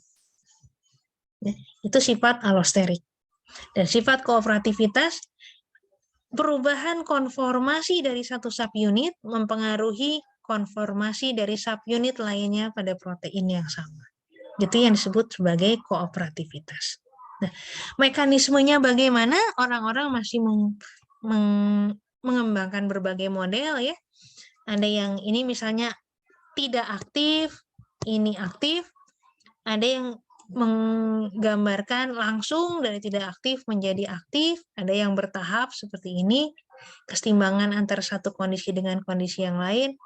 Itu sifat alosterik. Dan sifat kooperativitas, perubahan konformasi dari satu subunit mempengaruhi konformasi dari subunit lainnya pada protein yang sama. Itu yang disebut sebagai kooperativitas. Nah, mekanismenya bagaimana? Orang-orang masih mengembangkan berbagai model ya. Ada yang ini misalnya tidak aktif, ini aktif. Ada yang menggambarkan langsung dari tidak aktif menjadi aktif, ada yang bertahap seperti ini, keseimbangan antara satu kondisi dengan kondisi yang lain.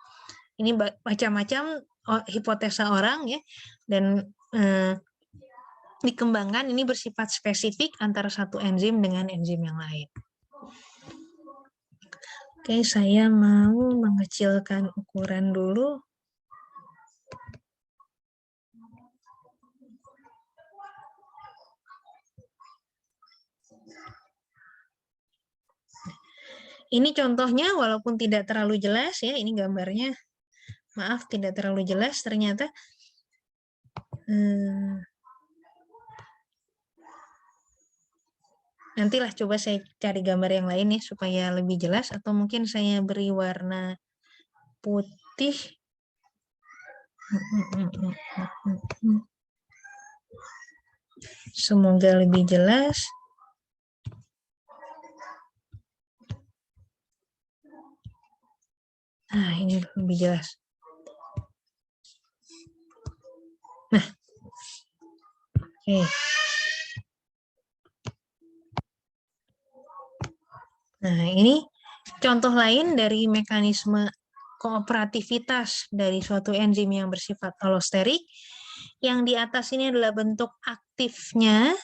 Ini macam-macam hipotesa orang ya, dan dikembangkan ini bersifat spesifik antara satu enzim dengan enzim yang lain. Oke, saya mau mengecilkan ukuran dulu. Ini contohnya walaupun tidak terlalu jelas ya, ini gambarnya. Maaf, tidak terlalu jelas ternyata. Nantilah coba saya cari gambar yang lain nih supaya lebih jelas, atau mungkin saya beri warna putih. Semoga lebih jelas. Nah, ini lebih jelas. Nah, oke. Nah, ini contoh lain dari mekanisme kooperativitas dari suatu enzim yang bersifat alosterik. Yang di atas ini adalah bentuk aktifnya.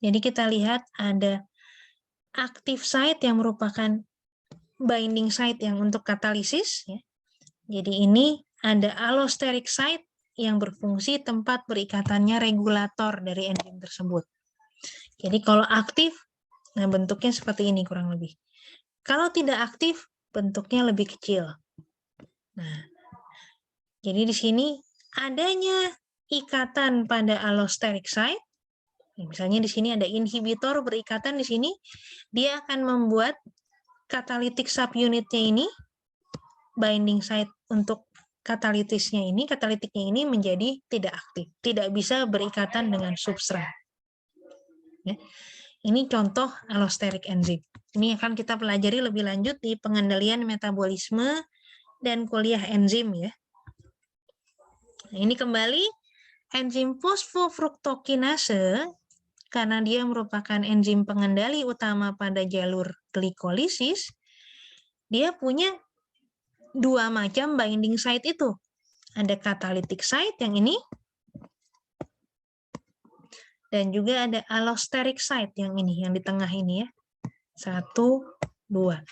Jadi kita lihat ada active site yang merupakan binding site yang untuk katalisis. Ya. Jadi ini ada allosteric site yang berfungsi tempat berikatannya regulator dari enzim tersebut. Jadi kalau aktif, nah bentuknya seperti ini kurang lebih. Kalau tidak aktif, bentuknya lebih kecil. Nah, jadi di sini adanya ikatan pada allosteric site. Misalnya di sini ada inhibitor berikatan di sini, dia akan membuat catalytic subunitnya ini, binding site untuk katalitiknya ini menjadi tidak aktif, tidak bisa berikatan dengan substrat. Ya. Ini contoh allosteric enzim. Ini akan kita pelajari lebih lanjut di pengendalian metabolisme dan kuliah enzim ya. Nah, ini kembali enzim fosfofruktokinase karena dia merupakan enzim pengendali utama pada jalur glikolisis, dia punya dua macam binding site itu. Ada catalytic site yang ini, dan juga ada allosteric site yang ini, yang di tengah ini ya. 1, 2, 3,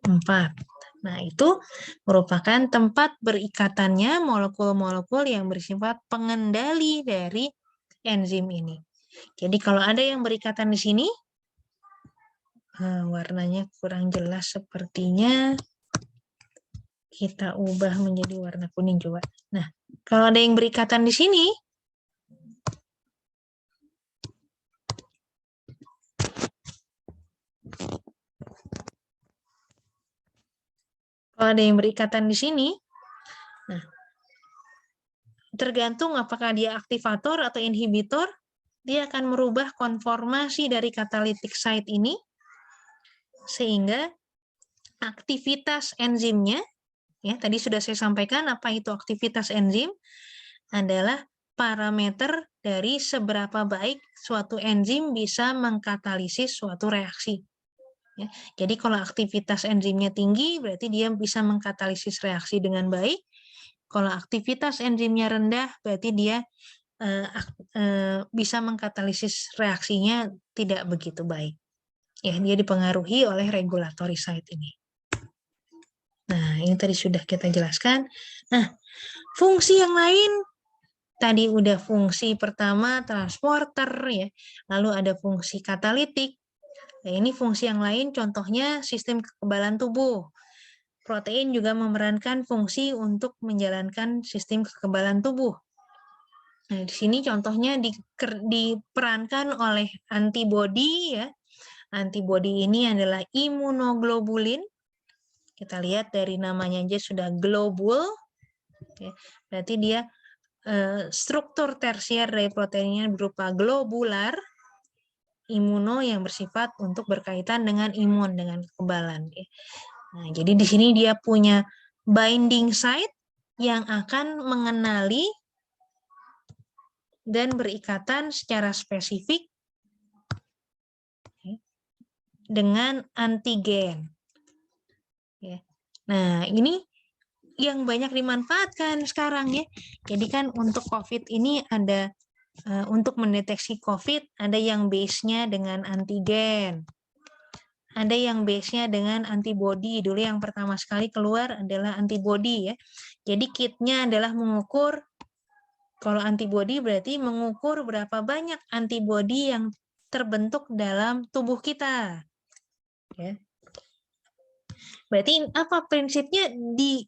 4. Nah, itu merupakan tempat berikatannya molekul-molekul yang bersifat pengendali dari enzim ini. Jadi kalau ada yang berikatan di sini, warnanya kurang jelas sepertinya, kita ubah menjadi warna kuning coba. Nah, kalau ada yang berikatan di sini, kalau ada yang berikatan di sini, nah, tergantung apakah dia aktivator atau inhibitor, dia akan merubah konformasi dari catalytic site ini, sehingga aktivitas enzimnya, ya tadi sudah saya sampaikan apa itu aktivitas enzim, adalah parameter dari seberapa baik suatu enzim bisa mengkatalisis suatu reaksi. Ya, jadi kalau aktivitas enzimnya tinggi, berarti dia bisa mengkatalisis reaksi dengan baik. Kalau aktivitas enzimnya rendah, berarti dia bisa mengkatalisis reaksinya tidak begitu baik. Ya, dia dipengaruhi oleh regulatory site ini. Nah, ini tadi sudah kita jelaskan. Nah, fungsi yang lain, tadi udah fungsi pertama transporter, ya. Lalu ada fungsi katalitik. Nah, ini fungsi yang lain, contohnya sistem kekebalan tubuh. Protein juga memerankan fungsi untuk menjalankan sistem kekebalan tubuh. Nah, di sini contohnya diperankan oleh antibodi ya. Antibodi ini adalah imunoglobulin. Kita lihat dari namanya aja sudah globul. Ya, berarti dia struktur tersier dari proteinnya berupa globular. Imuno yang bersifat untuk berkaitan dengan imun, dengan kekebalan. Ya. Nah, jadi di sini dia punya binding site yang akan mengenali dan berikatan secara spesifik dengan antigen. Nah, ini yang banyak dimanfaatkan sekarang ya. Jadi kan untuk COVID ini ada, untuk mendeteksi COVID, ada yang base-nya dengan antigen. Ada yang base-nya dengan antibody. Dulu yang pertama sekali keluar adalah antibody ya. Jadi kitnya adalah mengukur, kalau antibody berarti mengukur berapa banyak antibody yang terbentuk dalam tubuh kita. Ya. Berarti apa prinsipnya di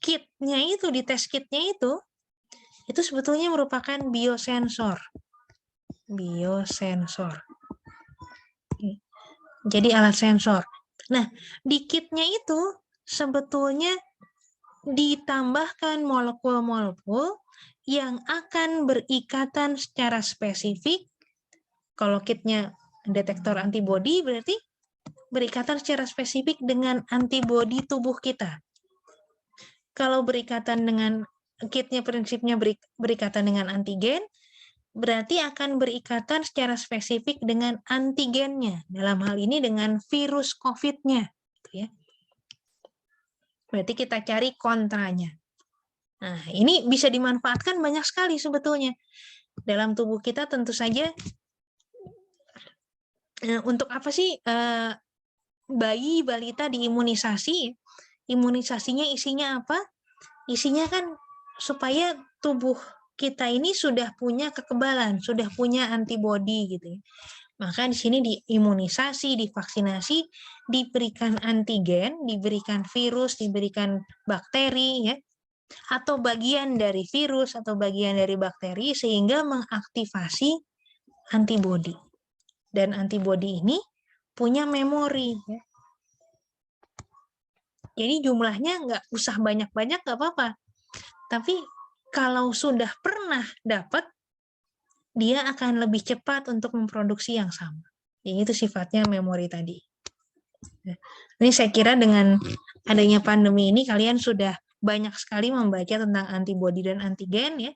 kitnya itu, di tes kitnya itu sebetulnya merupakan biosensor. Biosensor. Jadi alat sensor. Nah, di kitnya itu sebetulnya ditambahkan molekul-molekul yang akan berikatan secara spesifik. Kalau kitnya detektor antibodi berarti berikatan secara spesifik dengan antibodi tubuh kita. Kalau berikatan dengan kitnya prinsipnya berikatan dengan antigen, berarti akan berikatan secara spesifik dengan antigennya. Dalam hal ini dengan virus COVID-nya. Ya. Berarti kita cari kontranya. Nah, ini bisa dimanfaatkan banyak sekali sebetulnya. Dalam tubuh kita tentu saja, untuk apa sih bayi, balita diimunisasi? Imunisasinya isinya apa? Isinya kan supaya tubuh kita ini sudah punya kekebalan, sudah punya antibodi gitu ya. Maka di sini diimunisasi, divaksinasi, diberikan antigen, diberikan virus, diberikan bakteri ya, atau bagian dari virus atau bagian dari bakteri sehingga mengaktifasi antibodi. Dan antibodi ini punya memori ya. Jadi jumlahnya nggak usah banyak-banyak, nggak apa-apa. Tapi kalau sudah pernah dapat, dia akan lebih cepat untuk memproduksi yang sama. Jadi itu sifatnya memori tadi. Ini saya kira dengan adanya pandemi ini kalian sudah banyak sekali membaca tentang antibodi dan antigen ya.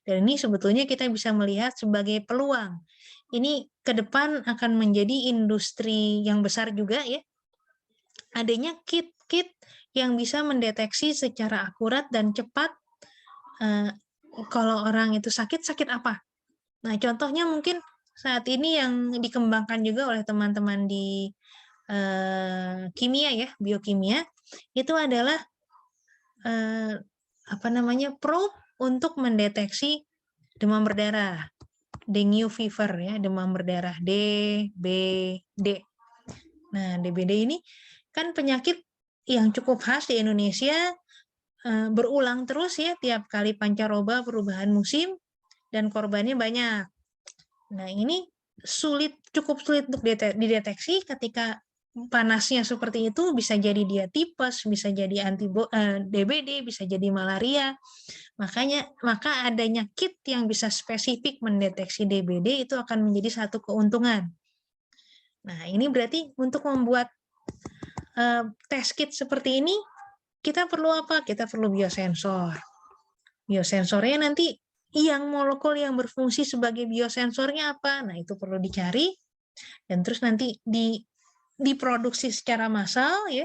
Dan ini sebetulnya kita bisa melihat sebagai peluang. Ini ke depan akan menjadi industri yang besar juga ya. Adanya kit-kit yang bisa mendeteksi secara akurat dan cepat kalau orang itu sakit apa. Nah, contohnya mungkin saat ini yang dikembangkan juga oleh teman-teman di kimia ya, biokimia, itu adalah probe untuk mendeteksi demam berdarah, dengue fever ya, demam berdarah DBD. Nah, DBD ini kan penyakit yang cukup khas di Indonesia, berulang terus ya tiap kali pancaroba perubahan musim dan korbannya banyak. Nah, ini cukup sulit untuk dideteksi ketika panasnya seperti itu, bisa jadi dia tipes, bisa jadi DBD, bisa jadi malaria. Maka adanya kit yang bisa spesifik mendeteksi DBD itu akan menjadi satu keuntungan. Nah, ini berarti untuk membuat test kit seperti ini, kita perlu apa? Kita perlu biosensor. Biosensornya nanti yang molekul yang berfungsi sebagai biosensornya apa? Nah, itu perlu dicari. Dan terus nanti diproduksi secara massal ya,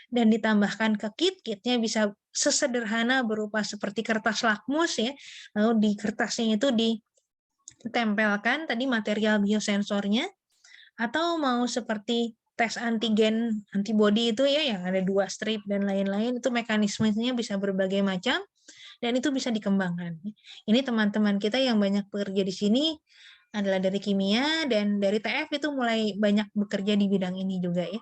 dan ditambahkan ke kitnya bisa sesederhana berupa seperti kertas lakmus ya, lalu di kertasnya itu ditempelkan tadi material biosensornya, atau mau seperti tes antigen antibody itu ya yang ada 2 strip dan lain-lain, itu mekanismenya bisa berbagai macam dan itu bisa dikembangkan. Ini teman-teman kita yang banyak bekerja di sini adalah dari kimia, dan dari TF itu mulai banyak bekerja di bidang ini juga ya.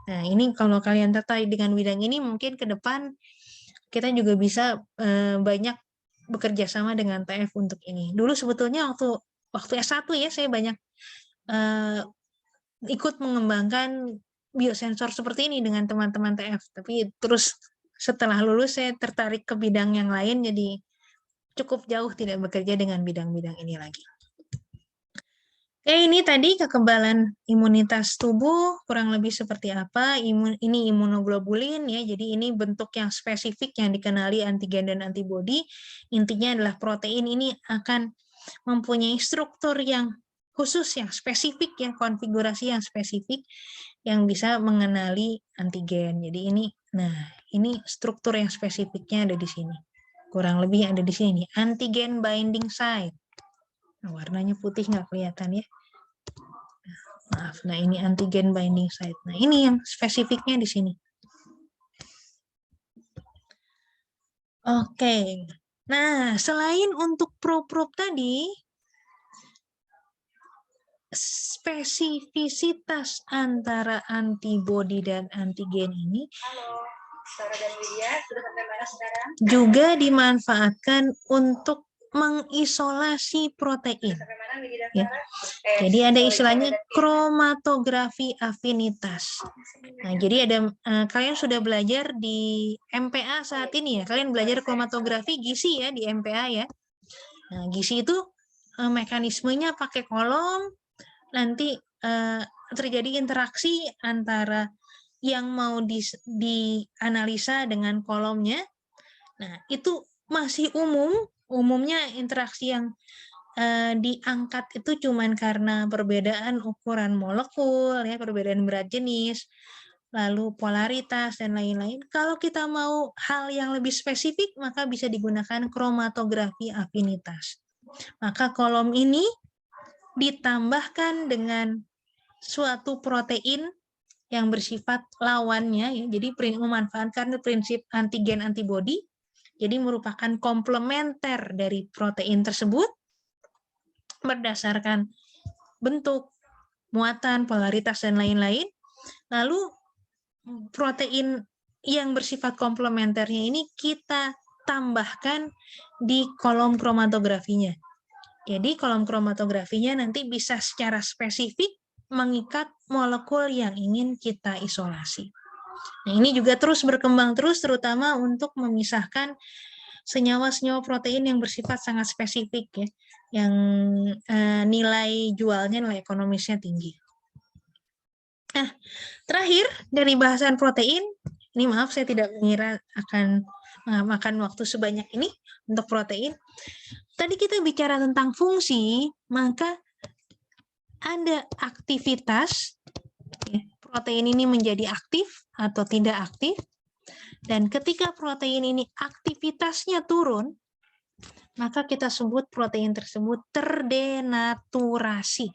Nah, ini kalau kalian tertarik dengan bidang ini, mungkin ke depan kita juga bisa banyak bekerja sama dengan TF untuk ini. Dulu sebetulnya waktu S1 ya, saya banyak ikut mengembangkan biosensor seperti ini dengan teman-teman TF. Tapi terus setelah lulus saya tertarik ke bidang yang lain, jadi cukup jauh tidak bekerja dengan bidang-bidang ini lagi. Ini tadi kekebalan imunitas tubuh kurang lebih seperti apa. Ini imunoglobulin ya. Jadi ini bentuk yang spesifik yang dikenali antigen dan antibodi. Intinya adalah protein ini akan mempunyai struktur yang khusus, yang spesifik, yang konfigurasi yang spesifik yang bisa mengenali antigen. Jadi ini struktur yang spesifiknya ada di sini. Kurang lebih ada di sini, antigen binding site. Warnanya putih nggak kelihatan ya. Maaf, nah ini antigen binding site. Nah ini yang spesifiknya di sini. Oke, nah selain untuk probe tadi, spesifisitas antara antibodi dan antigen ini juga dimanfaatkan untuk mengisolasi protein. Ya. Jadi ada istilahnya kromatografi afinitas. Nah, jadi ada kalian sudah belajar di MPA saat ini ya. Kalian belajar kromatografi GISI ya di MPA ya. Nah, GISI itu mekanismenya pakai kolom, nanti terjadi interaksi antara yang mau dianalisa dengan kolomnya. Nah, itu masih umumnya interaksi yang diangkat itu cuman karena perbedaan ukuran molekul, ya, perbedaan berat jenis, lalu polaritas, dan lain-lain. Kalau kita mau hal yang lebih spesifik, maka bisa digunakan kromatografi afinitas. Maka kolom ini ditambahkan dengan suatu protein yang bersifat lawannya, ya. Jadi memanfaatkan prinsip antigen antibodi, jadi merupakan komplementer dari protein tersebut berdasarkan bentuk, muatan, polaritas, dan lain-lain. Lalu protein yang bersifat komplementernya ini kita tambahkan di kolom kromatografinya. Jadi kolom kromatografinya nanti bisa secara spesifik mengikat molekul yang ingin kita isolasi. Nah, ini juga terus berkembang terus, terutama untuk memisahkan senyawa-senyawa protein yang bersifat sangat spesifik ya, yang nilai jualnya, nilai ekonomisnya tinggi. Nah, terakhir dari bahasan protein, ini maaf saya tidak mengira akan makan waktu sebanyak ini untuk protein. Tadi kita bicara tentang fungsi, maka ada aktivitas, ya, protein ini menjadi aktif atau tidak aktif, dan ketika protein ini aktivitasnya turun, maka kita sebut protein tersebut terdenaturasi.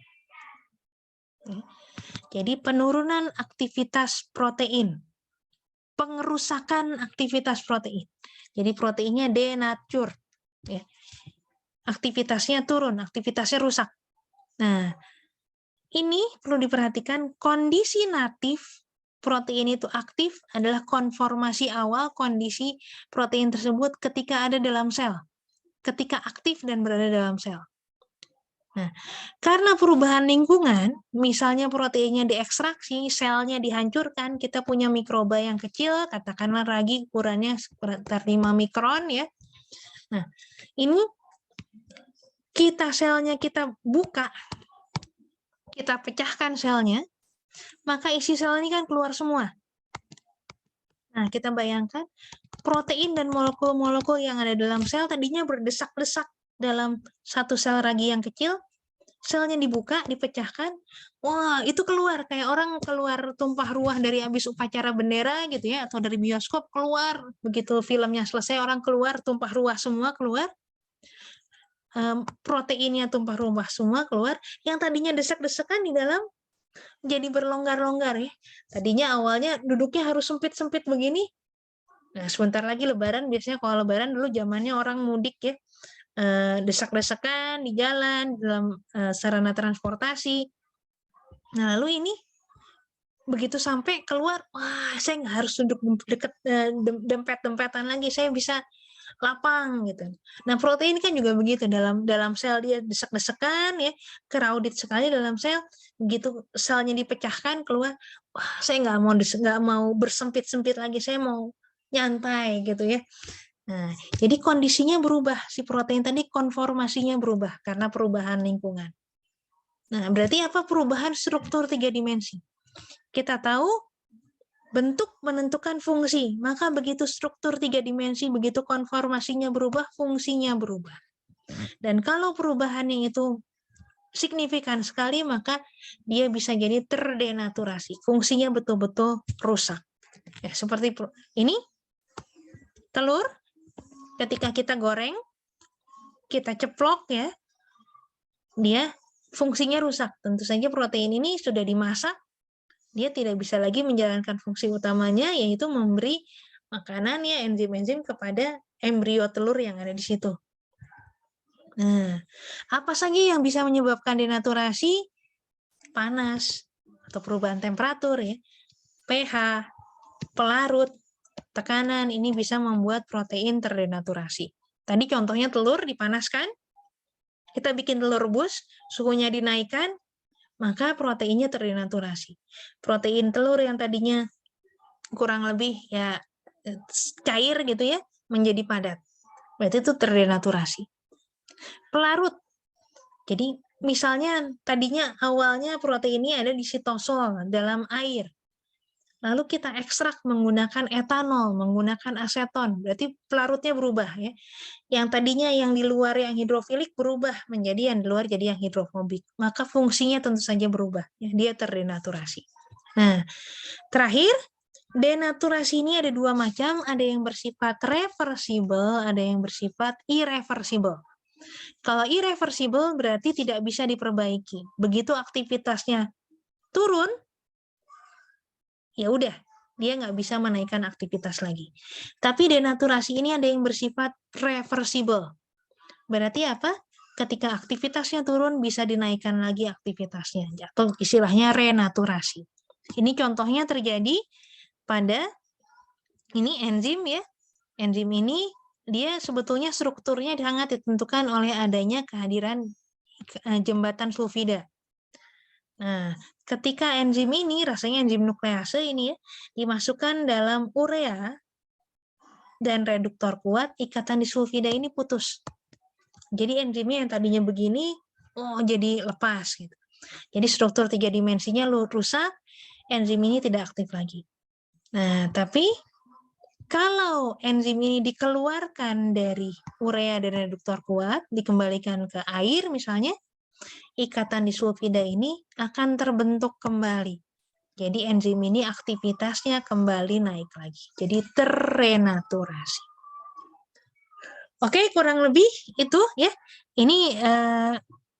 Jadi penurunan aktivitas protein, pengerusakan aktivitas protein. Jadi proteinnya denatur, ya. Aktivitasnya turun, aktivitasnya rusak. Nah, ini perlu diperhatikan, kondisi natif protein itu aktif adalah konformasi awal kondisi protein tersebut ketika ada dalam sel, ketika aktif dan berada dalam sel. Nah, karena perubahan lingkungan, misalnya proteinnya diekstraksi, selnya dihancurkan, kita punya mikroba yang kecil, katakanlah ragi ukurannya sekitar 5 mikron ya. Nah, ini selnya kita buka, kita pecahkan selnya, maka isi sel ini kan keluar semua. Nah, kita bayangkan protein dan molekul-molekul yang ada dalam sel tadinya berdesak-desak dalam satu sel ragi yang kecil, selnya dibuka, dipecahkan, wah itu keluar, kayak orang keluar tumpah ruah dari habis upacara bendera gitu ya, atau dari bioskop keluar, begitu filmnya selesai orang keluar, tumpah ruah semua keluar, proteinnya tumpah ruah semua keluar, yang tadinya desak-desakan di dalam jadi berlonggar-longgar ya. Tadinya awalnya duduknya harus sempit-sempit begini. Nah, sebentar lagi Lebaran, biasanya kalau Lebaran dulu zamannya orang mudik ya, desak-desakan di jalan, dalam sarana transportasi. Nah, lalu ini begitu sampai keluar, wah saya nggak harus duduk dekat dempet-dempetan lagi, saya bisa lapang gitu. Nah, protein kan juga begitu, dalam sel dia desak-desakan ya, crowded sekali dalam sel, begitu selnya dipecahkan keluar, wah saya nggak mau bersempit-sempit lagi, saya mau nyantai gitu ya. Nah, jadi kondisinya berubah, si protein tadi konformasinya berubah karena perubahan lingkungan. Nah, berarti apa? Perubahan struktur 3 dimensi. Kita tahu bentuk menentukan fungsi, maka begitu struktur 3 dimensi, begitu konformasinya berubah, fungsinya berubah. Dan kalau perubahannya itu signifikan sekali, maka dia bisa jadi terdenaturasi. Fungsinya betul-betul rusak. Ya, seperti ini, telur, ketika kita goreng, kita ceplok ya, dia fungsinya rusak. Tentu saja protein ini sudah dimasak, dia tidak bisa lagi menjalankan fungsi utamanya, yaitu memberi makanan ya, enzim-enzim kepada embrio telur yang ada di situ. Nah, apa saja yang bisa menyebabkan denaturasi? Panas atau perubahan temperatur ya, pH, pelarut, tekanan, ini bisa membuat protein terdenaturasi. Tadi contohnya telur dipanaskan, kita bikin telur rebus, suhunya dinaikkan, maka proteinnya terdenaturasi. Protein telur yang tadinya kurang lebih ya cair gitu ya, menjadi padat. Berarti itu terdenaturasi. Pelarut. Jadi misalnya tadinya awalnya proteinnya ada di sitosol dalam air. Lalu kita ekstrak menggunakan etanol, menggunakan aseton. Berarti pelarutnya berubah ya. Yang tadinya yang di luar yang hidrofilik berubah menjadi yang di luar jadi yang hidrofobik. Maka fungsinya tentu saja berubah. Ya, dia terdenaturasi. Nah, terakhir, denaturasi ini ada 2 macam. Ada yang bersifat reversible, ada yang bersifat irreversible. Kalau irreversible berarti tidak bisa diperbaiki. Begitu aktivitasnya turun, ya udah, dia nggak bisa menaikkan aktivitas lagi. Tapi denaturasi ini ada yang bersifat reversible. Berarti apa? Ketika aktivitasnya turun, bisa dinaikkan lagi aktivitasnya. Atau istilahnya renaturasi. Ini contohnya terjadi pada ini enzim ya. Enzim ini dia sebetulnya strukturnya sangat ditentukan oleh adanya kehadiran jembatan sulfida. Nah, ketika enzim ini, rasanya enzim nuklease ini ya, dimasukkan dalam urea dan reduktor kuat, ikatan disulfida ini putus. Jadi enzimnya yang tadinya begini, jadi lepas gitu. Jadi struktur 3 dimensinya rusak, enzim ini tidak aktif lagi. Nah, tapi kalau enzim ini dikeluarkan dari urea dan reduktor kuat, dikembalikan ke air misalnya, ikatan disulfida ini akan terbentuk kembali. Jadi enzim ini aktivitasnya kembali naik lagi. Jadi terrenaturasi. Oke, kurang lebih itu ya. Ini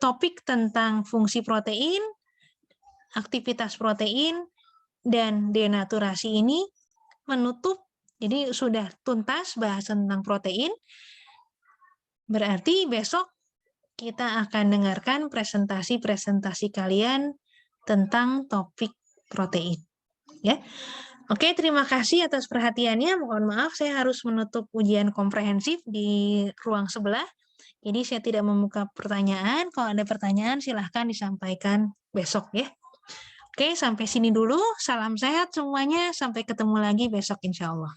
topik tentang fungsi protein, aktivitas protein, dan denaturasi ini menutup. Jadi sudah tuntas bahasan tentang protein. Berarti besok kita akan dengarkan presentasi-presentasi kalian tentang topik protein. Ya. Oke, terima kasih atas perhatiannya. Mohon maaf saya harus menutup ujian komprehensif di ruang sebelah. Jadi saya tidak membuka pertanyaan. Kalau ada pertanyaan silahkan disampaikan besok ya. Oke, sampai sini dulu. Salam sehat semuanya. Sampai ketemu lagi besok insya Allah.